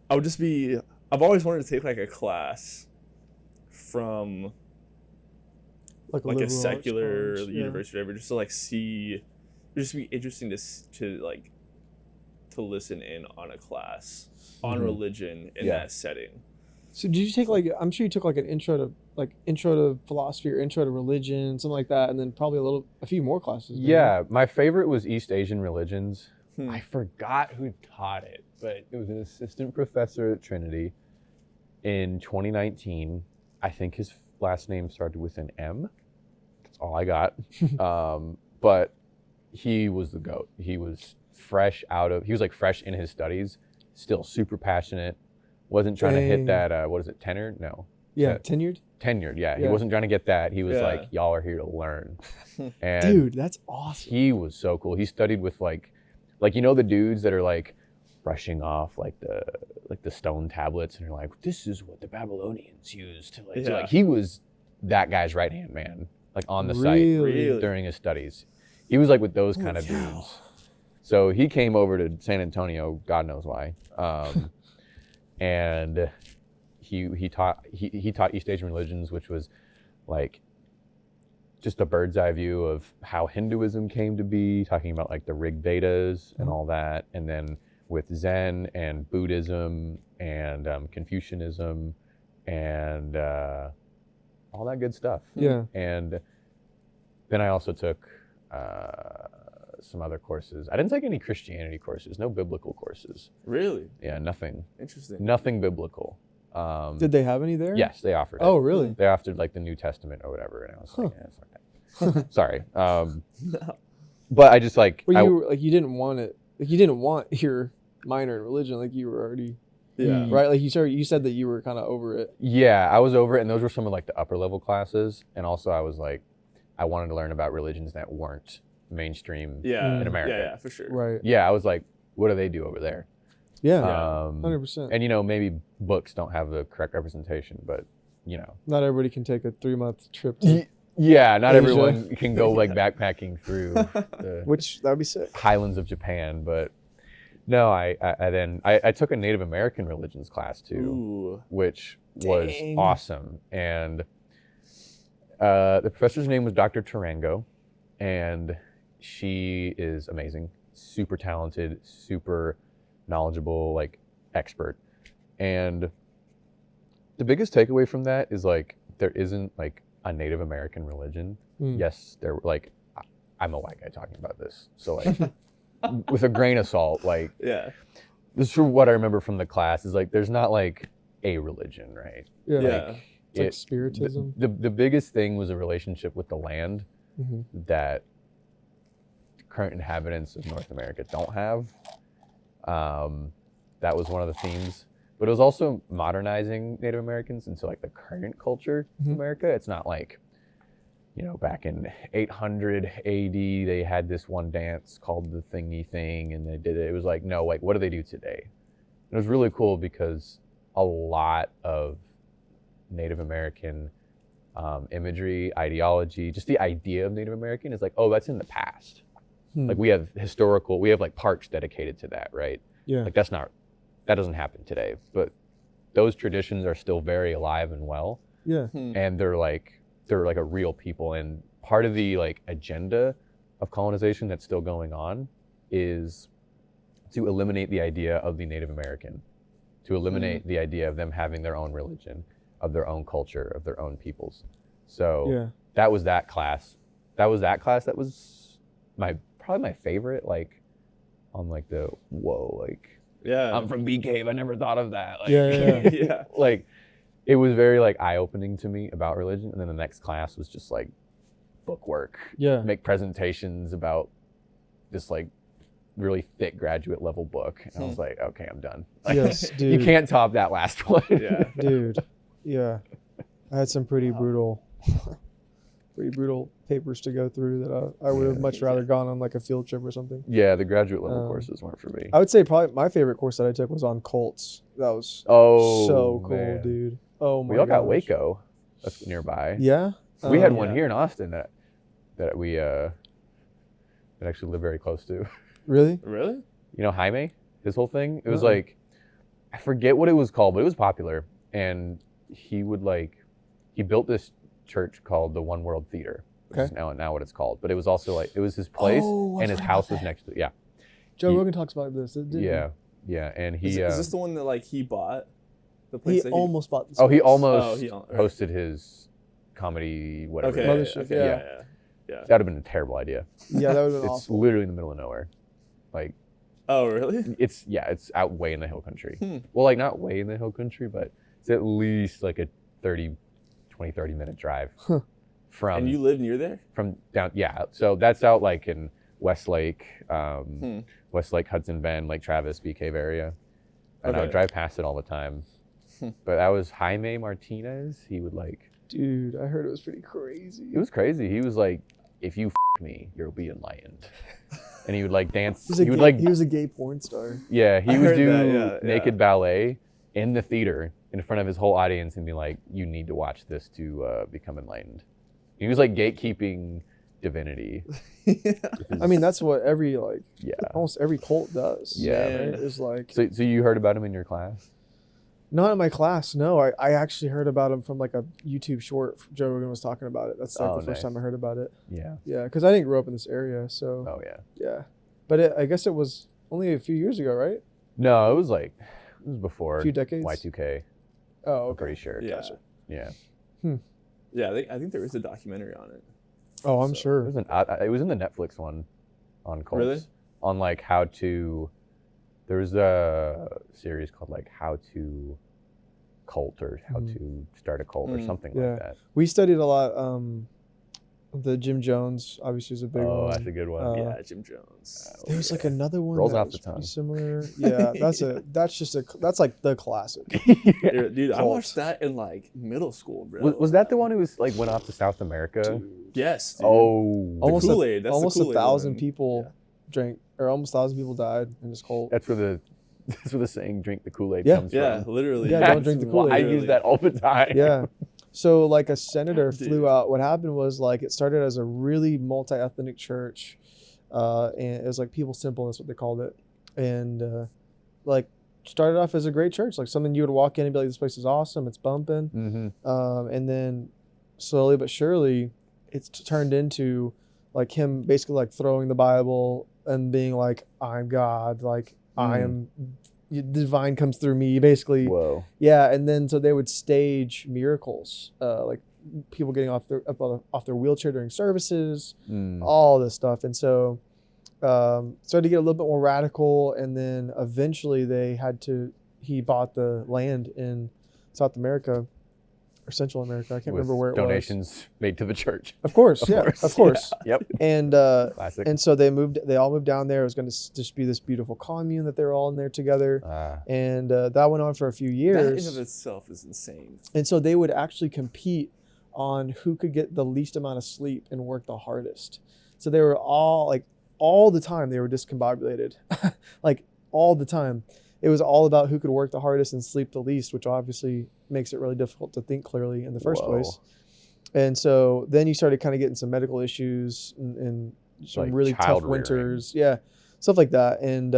always wanted to take like a class from like a liberal secular arts college, university or whatever, just to like see. It'd just be interesting to listen in on a class on religion in that setting. So did you take I'm sure you took like an intro to philosophy or intro to religion, something like that, and then probably a few more classes. Maybe. Yeah, my favorite was East Asian religions. I forgot who taught it, but it was an assistant professor at Trinity in 2019. I think his last name started with an M. That's all I got. But he was the GOAT. He was fresh in his studies, still super passionate. Wasn't trying to hit that, what is it, tenure? No. Yeah, tenured? Tenured, yeah. He wasn't trying to get that. He was like, y'all are here to learn. And dude, that's awesome. he was so cool. He studied with like you know the dudes that are like brushing off like the stone tablets and are like, this is what the Babylonians used to like. So like he was that guy's right hand man, like on the site during his studies. He was like with those kind of dudes. So he came over to San Antonio, God knows why, and he taught East Asian religions, which was like just a bird's eye view of how Hinduism came to be, talking about like the Rig Vedas and all that, and then with Zen and Buddhism and Confucianism and all that good stuff. Yeah. And then I also took some other courses. I didn't take any Christianity courses, no biblical courses. Really? Yeah, nothing. Interesting. Nothing biblical. Did they have any there? Yes, they offered it. Oh, really? They offered like the New Testament or whatever, and I was like, fuck that. Sorry. But I just like... Well, you didn't want it. Like, you didn't want your minor in religion. Like, you were already... Yeah. Right? Like, you said that you were kind of over it. Yeah, I was over it, and those were some of like the upper level classes. And also I was like, I wanted to learn about religions that weren't mainstream in America. Yeah, for sure. Right. Yeah, I was like, what do they do over there? Yeah. 100%. And, you know, maybe books don't have the correct representation, but, you know. Not everybody can take a 3-month trip to... Yeah, not Asia. everyone can go like backpacking through the Which, that would be sick. highlands of Japan, but no, I took a Native American religions class too, Ooh. which was awesome. And the professor's name was Dr. Tarango, and she is amazing, super talented, super knowledgeable, like expert. And the biggest takeaway from that is like there isn't like a Native American religion. Yes, there like I'm a white guy talking about this, so like with a grain of salt, like this is what I remember from the class is like there's not like a religion, right? Yeah. It's like spiritism. The biggest thing was a relationship with the land that current inhabitants of North America don't have. That was one of the themes, but it was also modernizing Native Americans into like the current culture of America. It's not like, you know, back in 800 AD, they had this one dance called the thingy thing and they did it. It was like, no, like, what do they do today? And it was really cool because a lot of Native American imagery, ideology, just the idea of Native American is like, oh, that's in the past. Like we have like parks dedicated to that, right? Yeah. Like that doesn't happen today, but those traditions are still very alive and well. Yeah. And they're like a real people. And part of the like agenda of colonization that's still going on is to eliminate the idea of the Native American, to eliminate the idea of them having their own religion, of their own culture, of their own peoples. So that was that class. That was probably my favorite, like on like the I'm from Bee Cave, I never thought of that. Like, like it was very like eye-opening to me about religion. And then the next class was just like book work, make presentations about this like really thick graduate level book. And I was like, okay, I'm done. Like, Yes, dude. you can't top that last one. Dude. Yeah. I had some pretty brutal papers to go through that I would have much rather gone on like a field trip or something. Yeah, the graduate level courses weren't for me. I would say probably my favorite course that I took was on cults. That was so cool, man. Dude. Oh my god. We all got Waco. That's nearby. Yeah. We had one here in Austin that we that actually live very close to. Really? Really? You know Jaime? His whole thing? It was like, I forget what it was called, but it was popular. And he built this church called the One World Theater, which is now what it's called. But it was also like, it was his place and his house was next to it. Yeah. Joe Rogan talks about this, didn't he? Yeah. And he... Is this the one that like he bought? The place He almost bought this. Oh, he almost right. hosted his comedy, whatever. Okay. Mothership, Yeah. That would have been a terrible idea. Yeah, that would have been It's awful. literally in the middle of nowhere. Like, Oh, really? It's out way in the hill country. Hmm. Well, like not way in the hill country, but it's at least like a 30 minute drive from. And you live near there? From down, yeah. So that's out like in Westlake, Hmm. Westlake, Hudson Bend, Lake Travis, Bee Cave area. And I would Okay. drive past it all the time. But that was Jaime Martinez. He would like, Dude, I heard it was pretty crazy. it was crazy. He was like, if you me, you'll be enlightened. And he would like dance. He was a gay porn star. Yeah, he I would heard do that, yeah, naked yeah. ballet in the theater in front of his whole audience and be like, you need to watch this to become enlightened. He was like gatekeeping divinity. I mean, that's what Yeah. almost every cult does. Yeah. right? Is like So you heard about him in your class? not in my class. No, I actually heard about him from like a YouTube short. Joe Rogan was talking about it. That's like Oh, the first nice. time I heard about it. Yeah. Yeah, because I didn't grow up in this area, so Oh yeah. yeah. But I guess it was only a few years ago, right? No, it was before A few decades? Y2K. Oh, I'm okay. pretty sure. Yeah. Gotcha. Yeah. Yeah, I think there is a documentary on it. Oh, I'm So- It sure. was it was in the Netflix one on cults. Really? On like how to. There was a series called like How to Cult or How Mhm. to Start a Cult or Mm. something Yeah. like that. We studied a lot. The Jim Jones obviously is a big Oh, one. that's a good one. Yeah, Jim Jones. There was like another one Rolls that off was the pretty tongue. similar. Yeah, that's like the classic. Dude, I Cult. watched that in like middle school, bro. Was that the one who was like went off to South America? Yes. Dude. Oh, Almost Kool-Aid, that's the almost Kool-Aid 1,000 one. people Yeah. drank, or almost 1,000 people died in this cult. that's where the saying "drink the Kool-Aid" Yeah. comes Yeah, from. literally. Yeah, don't drink the Kool-Aid. I Literally. use that all the time. Yeah. So like a senator Dude. flew out. What happened was like it started as a really multi-ethnic church, and it was like People's Temple. That's what they called it, and like started off as a great church, like something you would walk in and be like, "This place is awesome. It's bumping," Mm-hmm. and then slowly but surely, it's turned into like him basically like throwing the Bible and being like, "I'm God," like I am. The divine comes through me, basically. Whoa. Yeah, and then so they would stage miracles, like people getting off their wheelchair during services, Mm. all this stuff, and so started to get a little bit more radical, and then eventually he bought the land in South America or Central America. I can't With remember where it donations made to the church. was. Of course, Of yeah, course, of course. yeah. Yep. And Classic. and so they all moved down there. It was going to just be this beautiful commune that they were all in there together. And that went on for a few That years. in of itself is insane. And so they would actually compete on who could get the least amount of sleep and work the hardest. So they were all the time they were discombobulated, like all the time. It was all about who could work the hardest and sleep the least, which obviously makes it really difficult to think clearly in the first Whoa. place. And so then you started kind of getting some medical issues and some Like really tough child rearing. winters. Yeah, stuff like that. And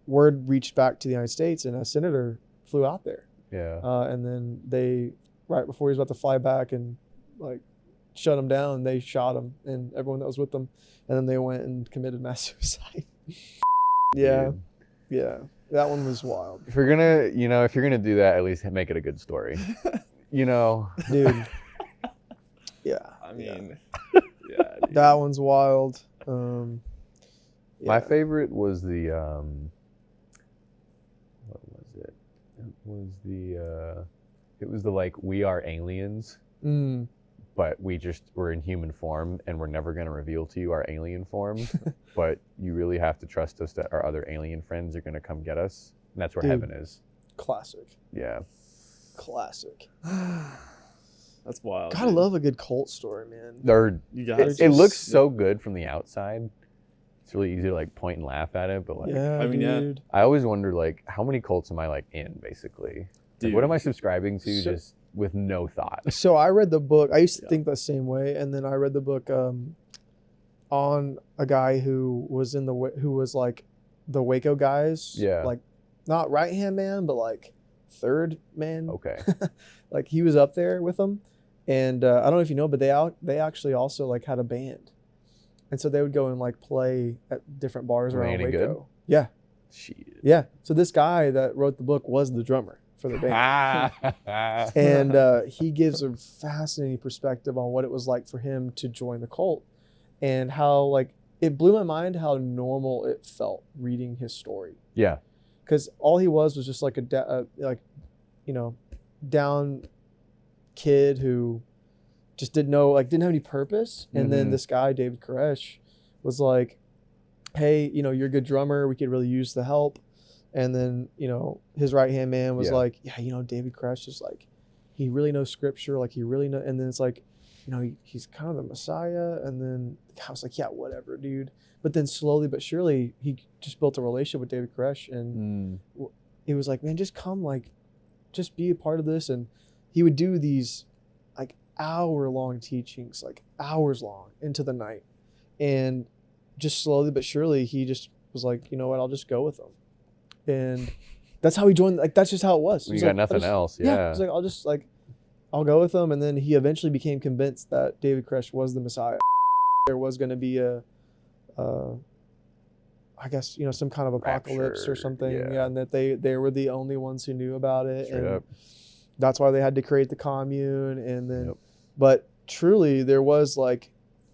word reached back to the United States, and a senator flew out there. Yeah. And then they, right before he was about to fly back and like shut him down, they shot him and everyone that was with them. And then they went and committed mass suicide. Yeah. Dude. Yeah. That one was wild. If you're gonna do that, at least make it a good story. Dude. Yeah. I yeah. mean, yeah. dude. That one's wild. My yeah. favorite was the what was it? It was the like we are aliens, Mm. but we're in human form and we're never gonna reveal to you our alien form. But you really have to trust us that our other alien friends are gonna come get us. And that's where Dude. heaven is. Classic. Yeah. Classic. That's wild. Gotta dude. love a good cult story, man. You guys. It looks so good from the outside. It's really easy to like point and laugh at it, but like Yeah, I mean, yeah. dude. I always wonder like how many cults am I like in basically? Like, what Dude. am I subscribing to So- just with no thought? So I read the book. I used to Yeah. think the same way, and then I read the book on a guy who was like the Waco guys. Yeah. Like not right hand man, but like third man. Okay. Like he was up there with them, and I don't know if you know, but they actually also like had a band, and so they would go and like play at different bars Were they around any Waco. good? Yeah, Shit. yeah. So this guy that wrote the book was the drummer for the band. Ah. And he gives a fascinating perspective on what it was like for him to join the cult and how like it blew my mind how normal it felt reading his story. Yeah. Because all he was just like down kid who just didn't have any purpose. And then this guy, David Koresh, was like, hey, you're a good drummer. We could really use the help. And then, his right-hand man was like, yeah, David Koresh is like, he really knows scripture. Like he really knows. And then it's like, he's kind of the Messiah. And then I was like, yeah, whatever, dude. But then slowly but surely, he just built a relationship with David Koresh. And he was like, man, just come, like, just be a part of this. And he would do these like hour-long teachings, like hours long into the night. And just slowly but surely, he just was like, you know what, I'll just go with them. And that's how he joined. Like, that's just how it was. You got nothing else. Yeah. He's like, I'll go with them. And then he eventually became convinced that David Koresh was the Messiah. There was going to be I guess, some kind of apocalypse Rapture, or something. yeah. Yeah. And that they were the only ones who knew about it. Straight and up. that's why they had to create the commune. And then, but truly there was like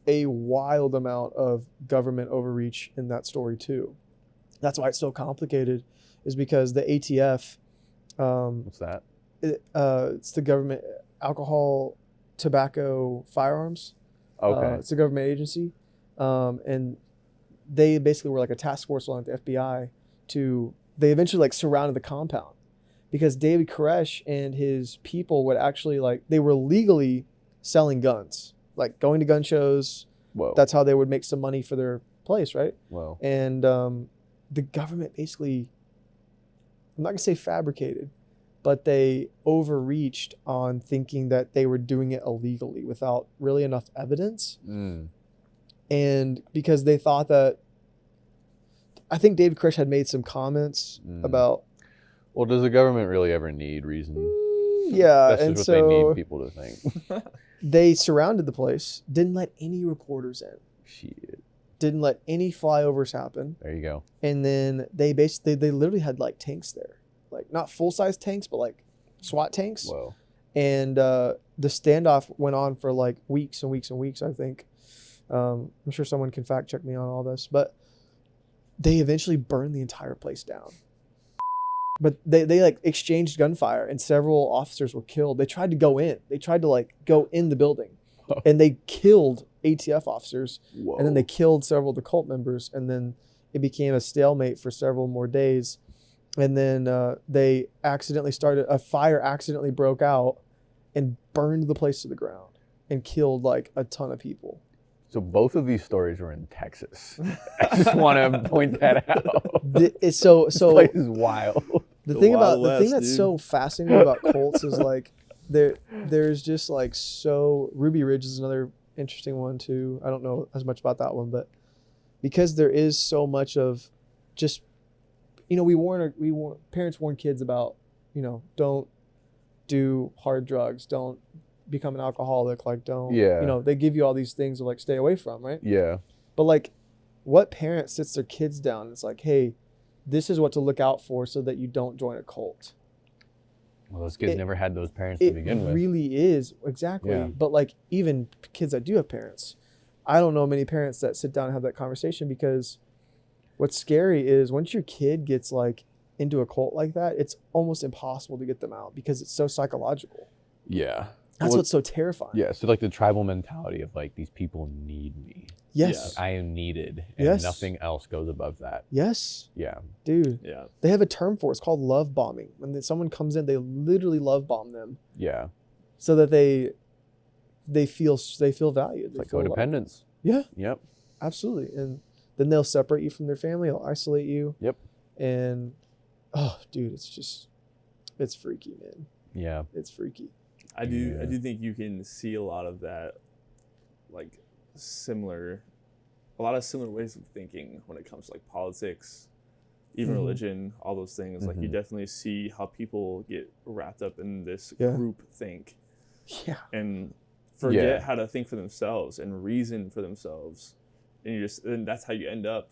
a wild amount of government overreach in that story too. That's why it's so complicated, is because the ATF, What's that? it's the government, alcohol, tobacco, firearms. Okay. It's a government agency. And they basically were like a task force along with the FBI they eventually like surrounded the compound because David Koresh and his people would actually they were legally selling guns, like going to gun shows. Whoa. That's how they would make some money for their place, right? Whoa. And the government basically, I'm not gonna say fabricated, but they overreached on thinking that they were doing it illegally without really enough evidence. And because they thought that, I think David Koresh had made some comments about. Well, does the government really ever need reason? Yeah, That's and just so what they need people to think. they surrounded the place, didn't let any reporters in, Shit. didn't let any flyovers happen. There you go. And then they literally had like tanks there, like not full-size tanks, but like SWAT tanks. Whoa. And the standoff went on for like weeks and weeks and weeks, I think. I'm sure someone can fact check me on all this, but they eventually burned the entire place down. But they like exchanged gunfire and several officers were killed. They tried to go in. They tried to like go in the building and they killed ATF officers. Whoa. And then they killed several of the cult members. And then it became a stalemate for several more days. And then a fire accidentally broke out and burned the place to the ground and killed like a ton of people. So both of these stories were in Texas. I just want to point that out. This place is wild. The The thing Wild West, that's dude. so fascinating about cults is like there's just like Ruby Ridge is another interesting one too. I don't know as much about that one, but because there is so much of just parents warn kids about, don't do hard drugs, don't become an alcoholic, like don't, they give you all these things to like stay away from, right? Yeah. But like, what parent sits their kids down and it's like, hey, this is what to look out for so that you don't join a cult. Well, those kids never had those parents to begin with. It really is, exactly. Yeah. But like, even kids that do have parents, I don't know many parents that sit down and have that conversation, because what's scary is once your kid gets like into a cult like that, it's almost impossible to get them out because it's so psychological. Yeah. That's what's so terrifying. Yeah, so like the tribal mentality of like, these people need me. Yes. I am needed, and Yes. nothing else goes above that. Yes. Yeah. Dude. Yeah. They have a term for it. It's called love bombing. When someone comes in, they literally love bomb them Yeah. so that they feel valued. They Like feel loved. codependence. Yeah, Yep. absolutely. And then they'll separate you from their family. They'll isolate you. Yep. And oh, dude, it's freaky, man. Yeah. It's freaky. I do think you can see a lot of that, like a lot of similar ways of thinking when it comes to like politics, even religion, all those things. Like you definitely see how people get wrapped up in this group think Yeah. and forget how to think for themselves and reason for themselves. And that's how you end up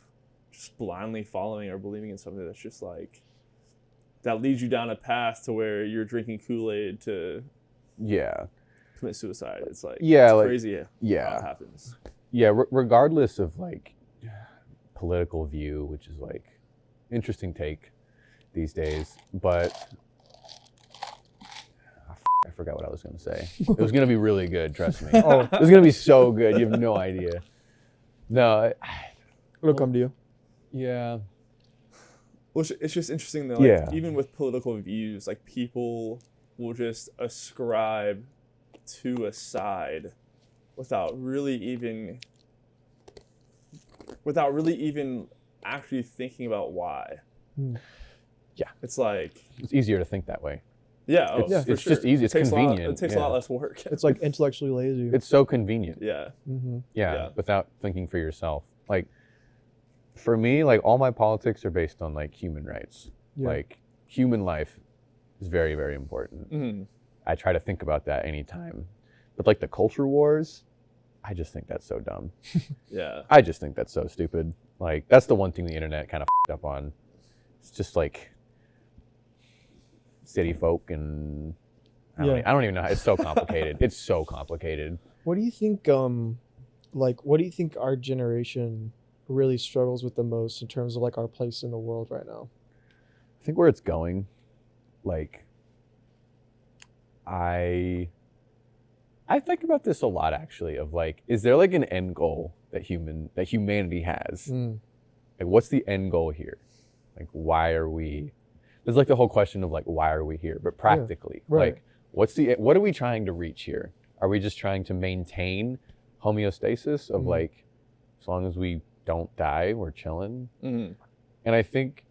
just blindly following or believing in something that's just like, that leads you down a path to where you're drinking Kool-Aid to Yeah. commit suicide. It's like, Yeah, it's like- crazy how yeah. it happens. Yeah, regardless of like political view, which is like interesting take these days, but I forgot what I was going to say. It was going to be really good, trust me. Oh, It was going to be so good. You have no idea. No, it'll come to you. yeah. Well, it's just interesting that, like, Yeah. even with political views, like, people will just ascribe to a side without really even actually thinking about why. Yeah. It's like, It's easier to think that way. yeah, oh, It's- for it's sure. just easy. It's It takes convenient, it takes a yeah. lot less work. It's like intellectually lazy. It's so convenient. yeah. Mm-hmm. Yeah, without thinking for yourself. Like, for me, like, all my politics are based on, like, human rights. Yeah. Like, human life is very, very important. Hmm. I try to think about that anytime. But, like, the culture wars, I just think that's so dumb. Yeah. I just think that's so stupid. Like, that's the one thing the internet kind of f***ed up on. It's just, like, city folk and... I don't even know. It's so complicated. It's so complicated. What do you think? What do you think our generation really struggles with the most in terms of like our place in the world right now? I think where it's going, like, I think about this a lot, actually, of like, is there like an end goal that humanity has? Mm. Like, what's the end goal here? Like, why are we? There's like the whole question of like, why are we here? But practically, right. like, what are we trying to reach here? Are we just trying to maintain homeostasis of like, as long as we don't die, we're chilling? Hmm. And I think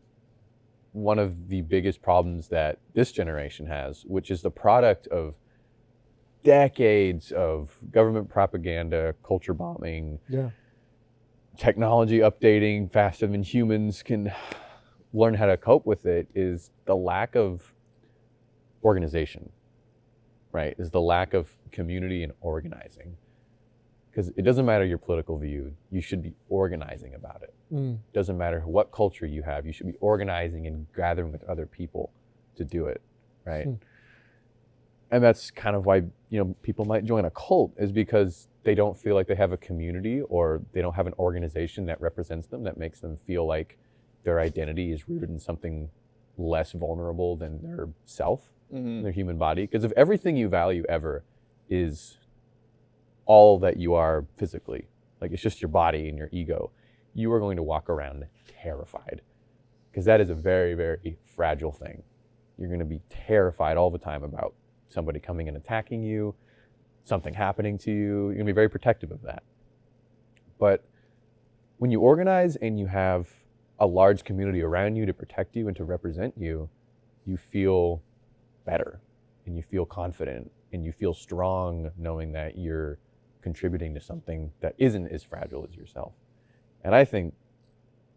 one of the biggest problems that this generation has, which is the product of decades of government propaganda, culture bombing, Yeah. technology updating faster than humans can learn how to cope with it, is the lack of organization, right? Is the lack of community and organizing. Because it doesn't matter your political view, you should be organizing about it. Mm. Doesn't matter what culture you have, you should be organizing and gathering with other people to do it, right? And that's kind of why, people might join a cult, is because they don't feel like they have a community, or they don't have an organization that represents them, that makes them feel like their identity is rooted in something less vulnerable than their self, their human body. Because if everything you value ever is all that you are physically, like it's just your body and your ego, you are going to walk around terrified, because that is a very, very fragile thing. You're going to be terrified all the time about somebody coming and attacking you, something happening to you. You're going to be very protective of that. But when you organize and you have a large community around you to protect you and to represent you, you feel better and you feel confident and you feel strong, knowing that you're contributing to something that isn't as fragile as yourself. And I think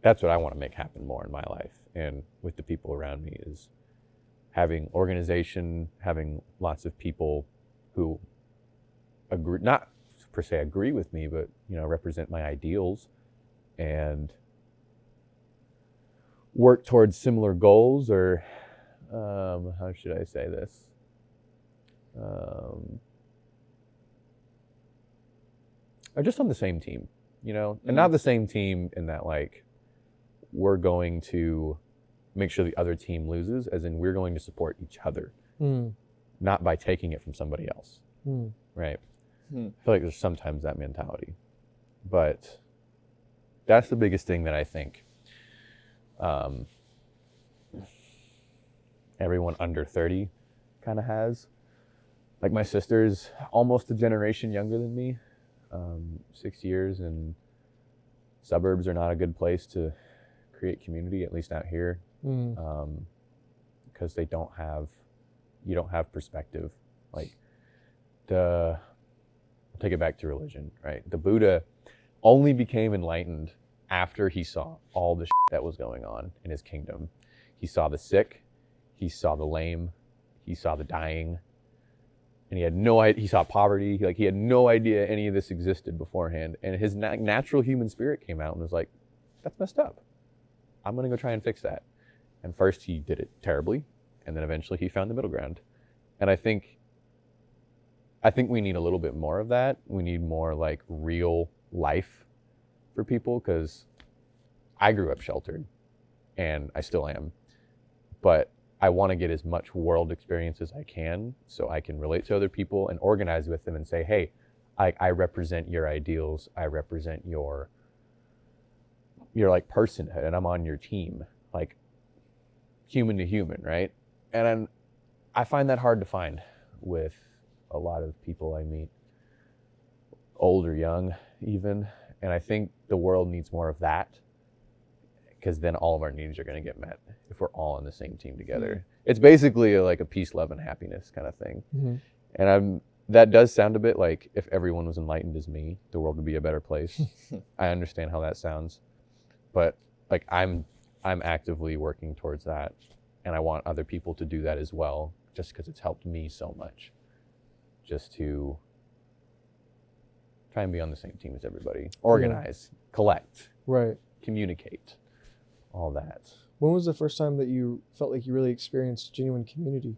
that's what I want to make happen more in my life and with the people around me, is having organization, having lots of people who agree, not per se agree with me, but represent my ideals and work towards similar goals, or how should I say this? Are just on the same team, and not the same team in that, like, we're going to make sure the other team loses, as in we're going to support each other, not by taking it from somebody else, right? I feel like there's sometimes that mentality, but that's the biggest thing that I think everyone under 30 kind of has. Like, my sister's almost a generation younger than me, 6 years, and suburbs are not a good place to create community, at least out here, because you don't have perspective. Like, I'll take it back to religion, right? The Buddha only became enlightened after he saw all the shit that was going on in his kingdom. He saw the sick, he saw the lame, he saw the dying, and he had no idea. He saw poverty. Like, he had no idea any of this existed beforehand. And his natural human spirit came out and was like, "That's messed up. I'm gonna go try and fix that." And first he did it terribly, and then eventually he found the middle ground. And I think we need a little bit more of that. We need more like real life for people because I grew up sheltered and I still am, but I want to get as much world experience as I can so I can relate to other people and organize with them and say, hey, I represent your ideals. I represent your like personhood, and I'm on your team, like human to human, right? And I find that hard to find with a lot of people I meet, old or young even. And I think the world needs more of that, because then all of our needs are going to get met if we're all on the same team together. It's basically like a peace, love, and happiness kind of thing. And that does sound a bit like if everyone was enlightened as me, the world would be a better place. I understand how that sounds, but like I'm actively working towards that, and I want other people to do that as well, just because it's helped me so much, just to try and be on the same team as everybody, organize, collect, Right. communicate, all that. When was the first time that you felt like you really experienced genuine community?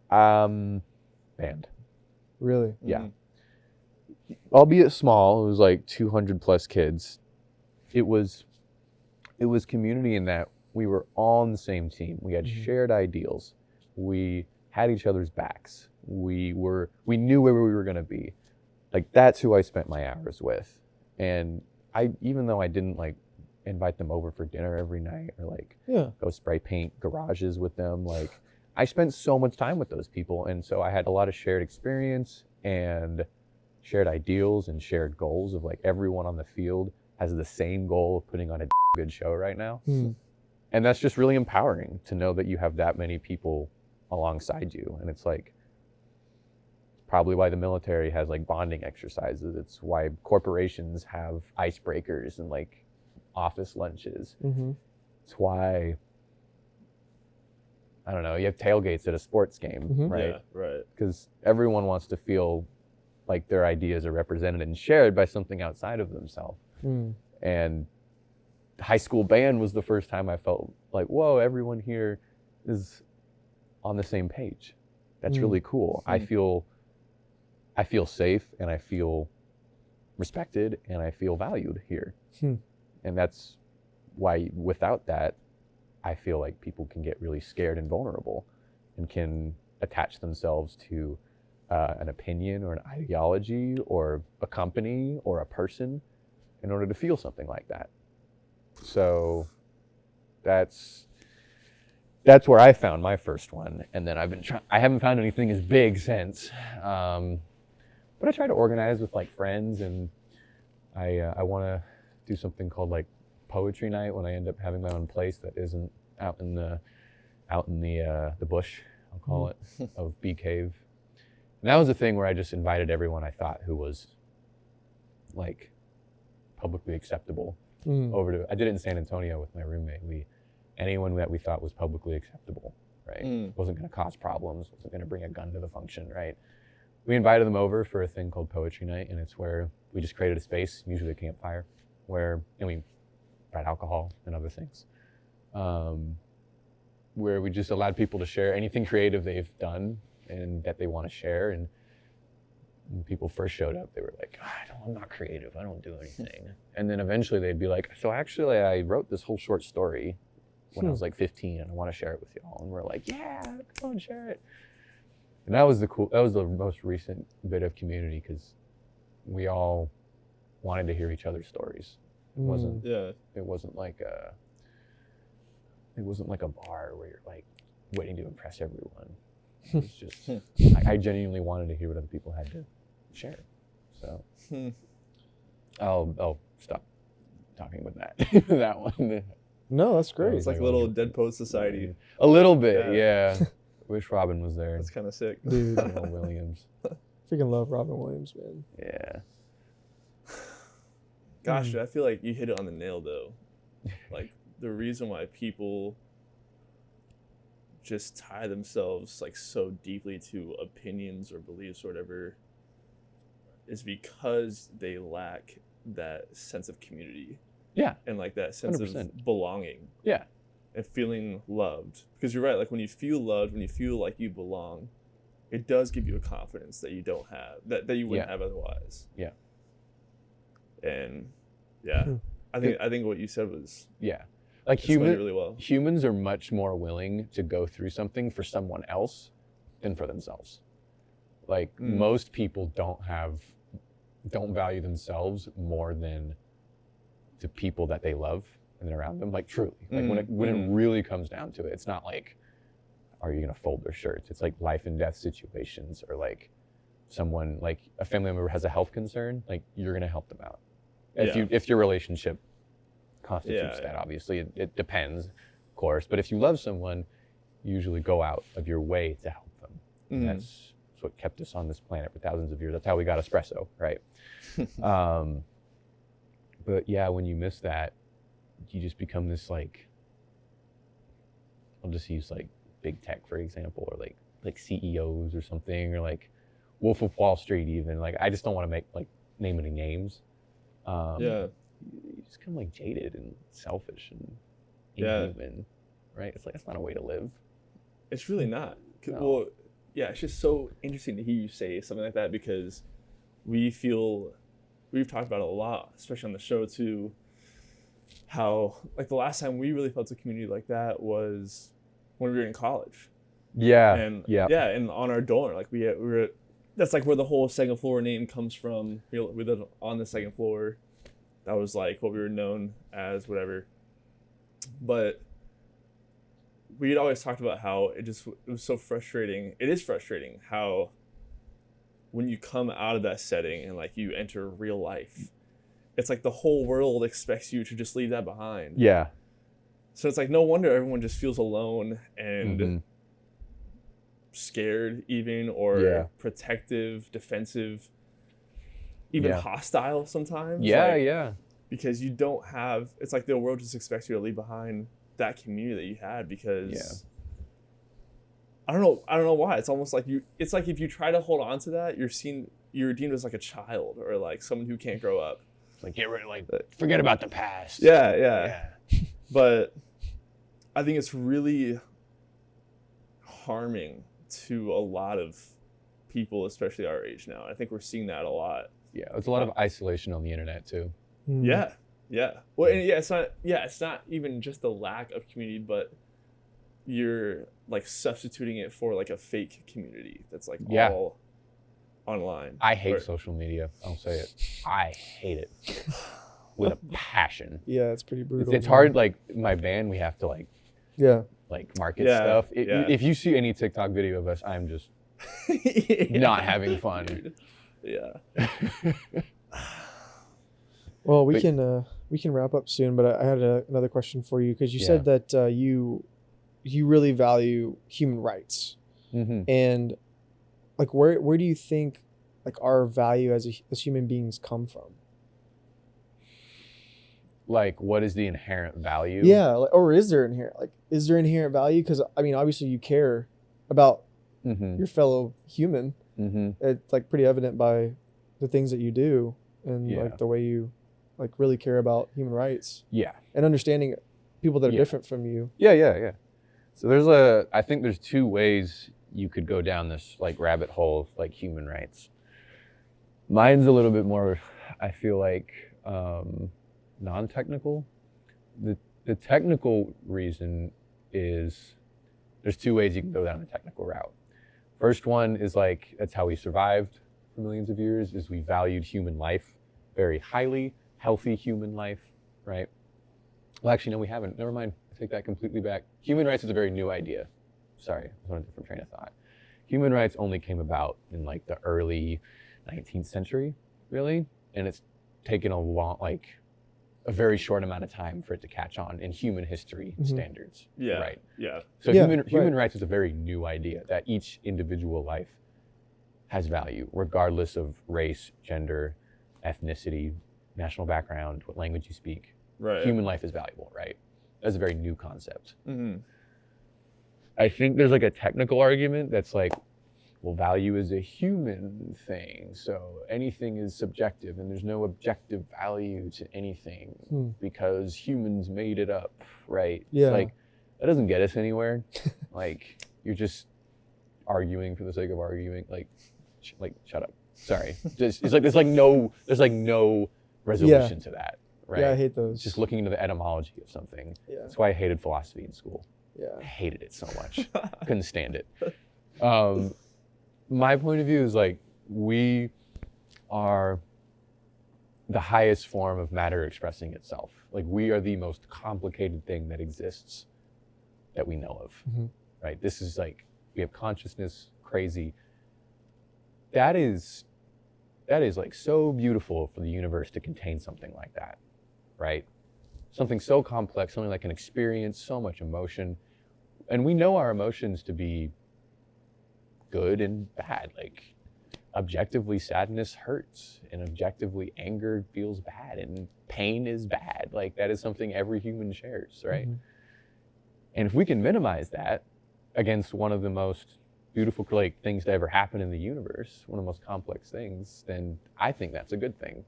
Band. Really? Yeah. Albeit small, it was like 200 plus kids. It was community in that we were all on the same team. We had shared ideals. We had each other's backs. We knew where we were going to be. Like, that's who I spent my hours with. And even though I didn't like invite them over for dinner every night or like go spray paint garages with them, like I spent so much time with those people. And so I had a lot of shared experience and shared ideals and shared goals of like everyone on the field has the same goal of putting on a good show right now. And that's just really empowering to know that you have that many people alongside you. And it's like probably why the military has like bonding exercises. It's why corporations have icebreakers and like office lunches. It's why, I don't know, you have tailgates at a sports game, right? Yeah, right. Because everyone wants to feel like their ideas are represented and shared by something outside of themselves. And high school band was the first time I felt like, whoa, everyone here is on the same page. That's really cool. I feel safe, and I feel respected, and I feel valued here. And that's why without that, I feel like people can get really scared and vulnerable and can attach themselves to an opinion or an ideology or a company or a person in order to feel something like that. So that's where I found my first one. And then I haven't found anything as big since. But I try to organize with like friends, and I want to do something called like poetry night when I end up having my own place that isn't out in the bush, I'll call it, of Bee Cave. And that was a thing where I just invited everyone I thought who was like publicly acceptable over to. I did it in San Antonio with my roommate. Anyone that we thought was publicly acceptable, right? Wasn't going to cause problems. Wasn't going to bring a gun to the function, right? We invited them over for a thing called Poetry Night, and it's where we just created a space, usually a campfire, and we brought alcohol and other things, where we just allowed people to share anything creative they've done and that they want to share. And when people first showed up, they were like, I'm not creative, I don't do anything. And then eventually they'd be like, so actually I wrote this whole short story when I was like 15 and I want to share it with y'all. And we're like, yeah, come on, share it. And that was the most recent bit of community, because we all wanted to hear each other's stories. It wasn't like a bar where you're like waiting to impress everyone. It was just I genuinely wanted to hear what other people had to share. So I'll stop talking about that. That one. No, that's great. It's like a little Dead Poet Society. A little bit, yeah. Wish Robin was there. That's kind of sick. Dude, Williams. freaking love Robin Williams, man. Yeah. Gosh, I feel like you hit it on the nail, though. Like, the reason why people just tie themselves like so deeply to opinions or beliefs or whatever is because they lack that sense of community. Yeah. And like that sense 100%. of belonging. Yeah. And feeling loved. Because you're right, like when you feel loved, when you feel like you belong, it does give you a confidence that you don't have, that you wouldn't have otherwise. Yeah. And Yeah. I think what you said was Yeah. Like explained it really well. humans are much more willing to go through something for someone else than for themselves. Like most people don't value themselves more than the people that they love and around them. Like truly, like when it really comes down to it, it's not like, are you gonna fold their shirts? It's like life and death situations, or like someone, like a family member has a health concern, like you're gonna help them out. If your relationship constitutes that, obviously it depends, of course. But if you love someone, you usually go out of your way to help them. And that's what kept us on this planet for thousands of years. That's how we got espresso, right? But yeah, when you miss that, you just become this, like, I'll just use like big tech for example, or like CEOs or something, or like Wolf of Wall Street even. Like I just don't want to name any names. You just kind of like jaded and selfish and inhuman, right? It's like, that's not a way to live. It's really not. No. Well, yeah, it's just so interesting to hear you say something like that, because we've talked about it a lot, especially on the show too, how like the last time we really felt a community like that was when we were in college. Yeah. And and on our dorm, like we were, that's like where the whole second floor name comes from. We lived on the second floor. That was like what we were known as, whatever. But we had always talked about how it was so frustrating. It is frustrating how when you come out of that setting and like you enter real life, it's like the whole world expects you to just leave that behind. Yeah. So it's like no wonder everyone just feels alone and scared even, or protective, defensive, even hostile sometimes. Yeah. Because you don't have, it's like the world just expects you to leave behind that community that you had, because I don't know why. It's almost like it's like if you try to hold on to that, you're deemed as like a child, or like someone who can't grow up. Like get rid of, like, forget about the past. Yeah. But I think it's really harming to a lot of people, especially our age now. I think we're seeing that a lot. Yeah, it's a lot of isolation on the internet too. Yeah. Well, and it's not even just the lack of community, but you're like substituting it for like a fake community that's like all online. I hate social media. I'll say it. I hate it with a passion. Yeah, it's pretty brutal. It's hard. Like my band, we have to like market stuff. If you see any TikTok video of us, I'm just not having fun. Yeah. Well, we can wrap up soon, but I had another question for you, because you said that you really value human rights, and like where do you think like our value as human beings come from? Like, what is the inherent value? Yeah, or is there inherent value? Because I mean, obviously you care about your fellow human. It's like pretty evident by the things that you do, and like the way you like really care about human rights. Yeah, and understanding people that are different from you. Yeah. So I think there's two ways you could go down this like rabbit hole of like human rights. Mine's a little bit more, I feel like, non-technical. The technical reason is there's two ways you can go down the technical route. First one is like, that's how we survived for millions of years, is we valued human life very highly, healthy human life, right? Well, actually, no, we haven't. Never mind. I take that completely back. Human rights is a very new idea. Sorry, I was on a different train of thought. Human rights only came about in like the early 19th century, really, and it's taken a very short amount of time for it to catch on in human history standards. Yeah. Right. Yeah. So human rights is a very new idea, that each individual life has value, regardless of race, gender, ethnicity, national background, what language you speak. Right. Human life is valuable, right? That's a very new concept. I think there's like a technical argument that's like, well, value is a human thing, so anything is subjective, and there's no objective value to anything because humans made it up, right? Yeah. Like, that doesn't get us anywhere. Like, you're just arguing for the sake of arguing. Like, shut up. Sorry. There's no resolution to that, right? Yeah, I hate those. Just looking into the etymology of something. Yeah. That's why I hated philosophy in school. Yeah. I hated it so much. Couldn't stand it. My point of view is like, we are the highest form of matter expressing itself. Like, we are the most complicated thing that exists that we know of, right? This is like, we have consciousness, crazy. That is like so beautiful for the universe to contain something like that, right? Something so complex, something that can experience so much emotion. And we know our emotions to be good and bad. Like, objectively, sadness hurts, and objectively, anger feels bad, and pain is bad. Like, that is something every human shares, right? And if we can minimize that against one of the most beautiful like things to ever happen in the universe, one of the most complex things, then I think that's a good thing.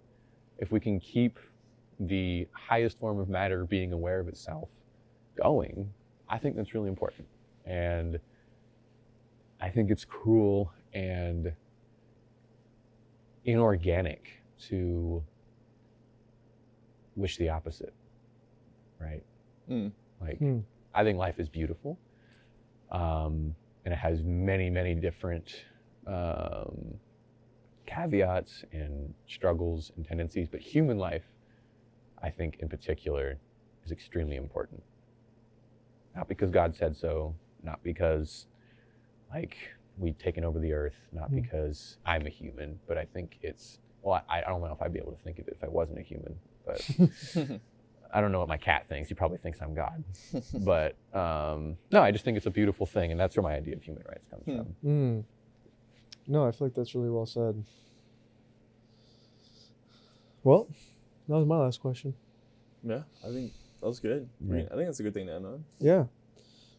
If we can keep the highest form of matter being aware of itself going, I think that's really important. And I think it's cruel and inorganic to wish the opposite, right? Like, I think life is beautiful, and it has many, many different caveats and struggles and tendencies, but human life, I think in particular, is extremely important. Not because God said so, not because like we've taken over the earth, not because I'm a human, but I think it's, well, I don't know if I'd be able to think of it if I wasn't a human, but I don't know what my cat thinks. He probably thinks I'm God. But no, I just think it's a beautiful thing, and that's where my idea of human rights comes from. No, I feel like that's really well said. Well, that was my last question. Yeah, I think that was good. I think that's a good thing to end on. Yeah.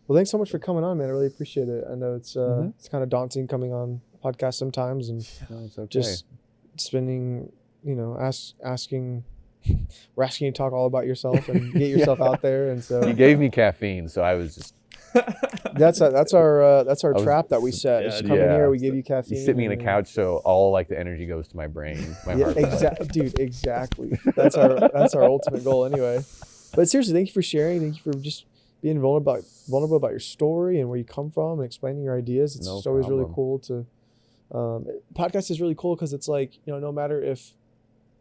Well, thanks so much for coming on, man. I really appreciate it. I know it's it's kind of daunting coming on a podcast sometimes, and No, it's okay. just spending, asking. We're asking you to talk all about yourself and get yourself out there, and so He gave me caffeine, so I was just. that's our trap that we set. Just come in here, we give you caffeine. You sit me in a couch, so all like the energy goes to my brain, my heart. Dude, exactly. That's our ultimate goal, anyway. But seriously, thank you for sharing. Thank you for just being vulnerable about your story and where you come from and explaining your ideas. It's just always really cool to. Podcast is really cool because it's like, no matter if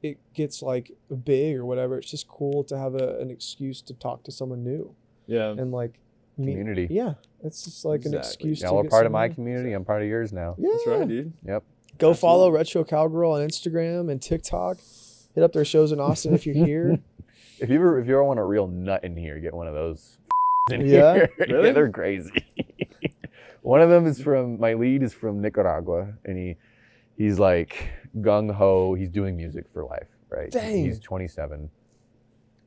it gets like big or whatever, it's just cool to have an excuse to talk to someone new. Yeah. And like Community. Yeah, it's just like an excuse. Y'all are part of my community. I'm part of yours now. Yeah, that's right, dude. Yep. Go follow Retro Cowgirl on Instagram and TikTok. Hit up their shows in Austin if you're here. If you ever want a real nut in here, get one of those. In Yeah? here. Really? Yeah, they're crazy. One of them is my lead is from Nicaragua, and he's like gung ho. He's doing music for life, right? Dang. He's 27,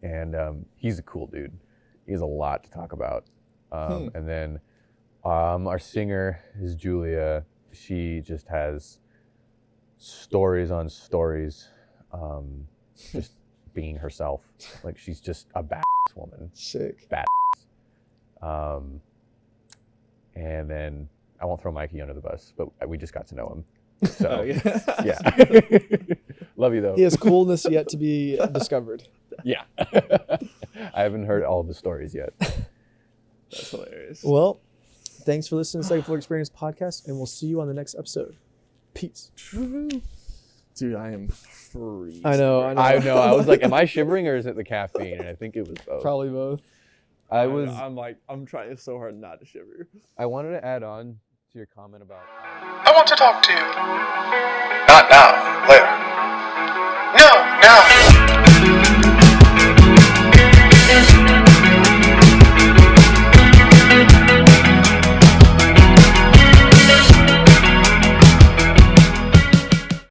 and he's a cool dude. He has a lot to talk about. And then our singer is Julia. She just has stories on stories, just being herself. Like, she's just a badass woman. Sick. And then I won't throw Mikey under the bus, but we just got to know him. So yeah. Love you though. He has coolness yet to be discovered. Yeah. I haven't heard all of the stories yet. That's hilarious. Well, thanks for listening to Second Floor Experience podcast, and we'll see you on the next episode. Peace. Dude, I am freezing. I know. I know. I was like, am I shivering or is it the caffeine? And I think it was both. Probably both. I'm trying so hard not to shiver. I wanted to add on to your comment about. I want to talk to you. Not now, later.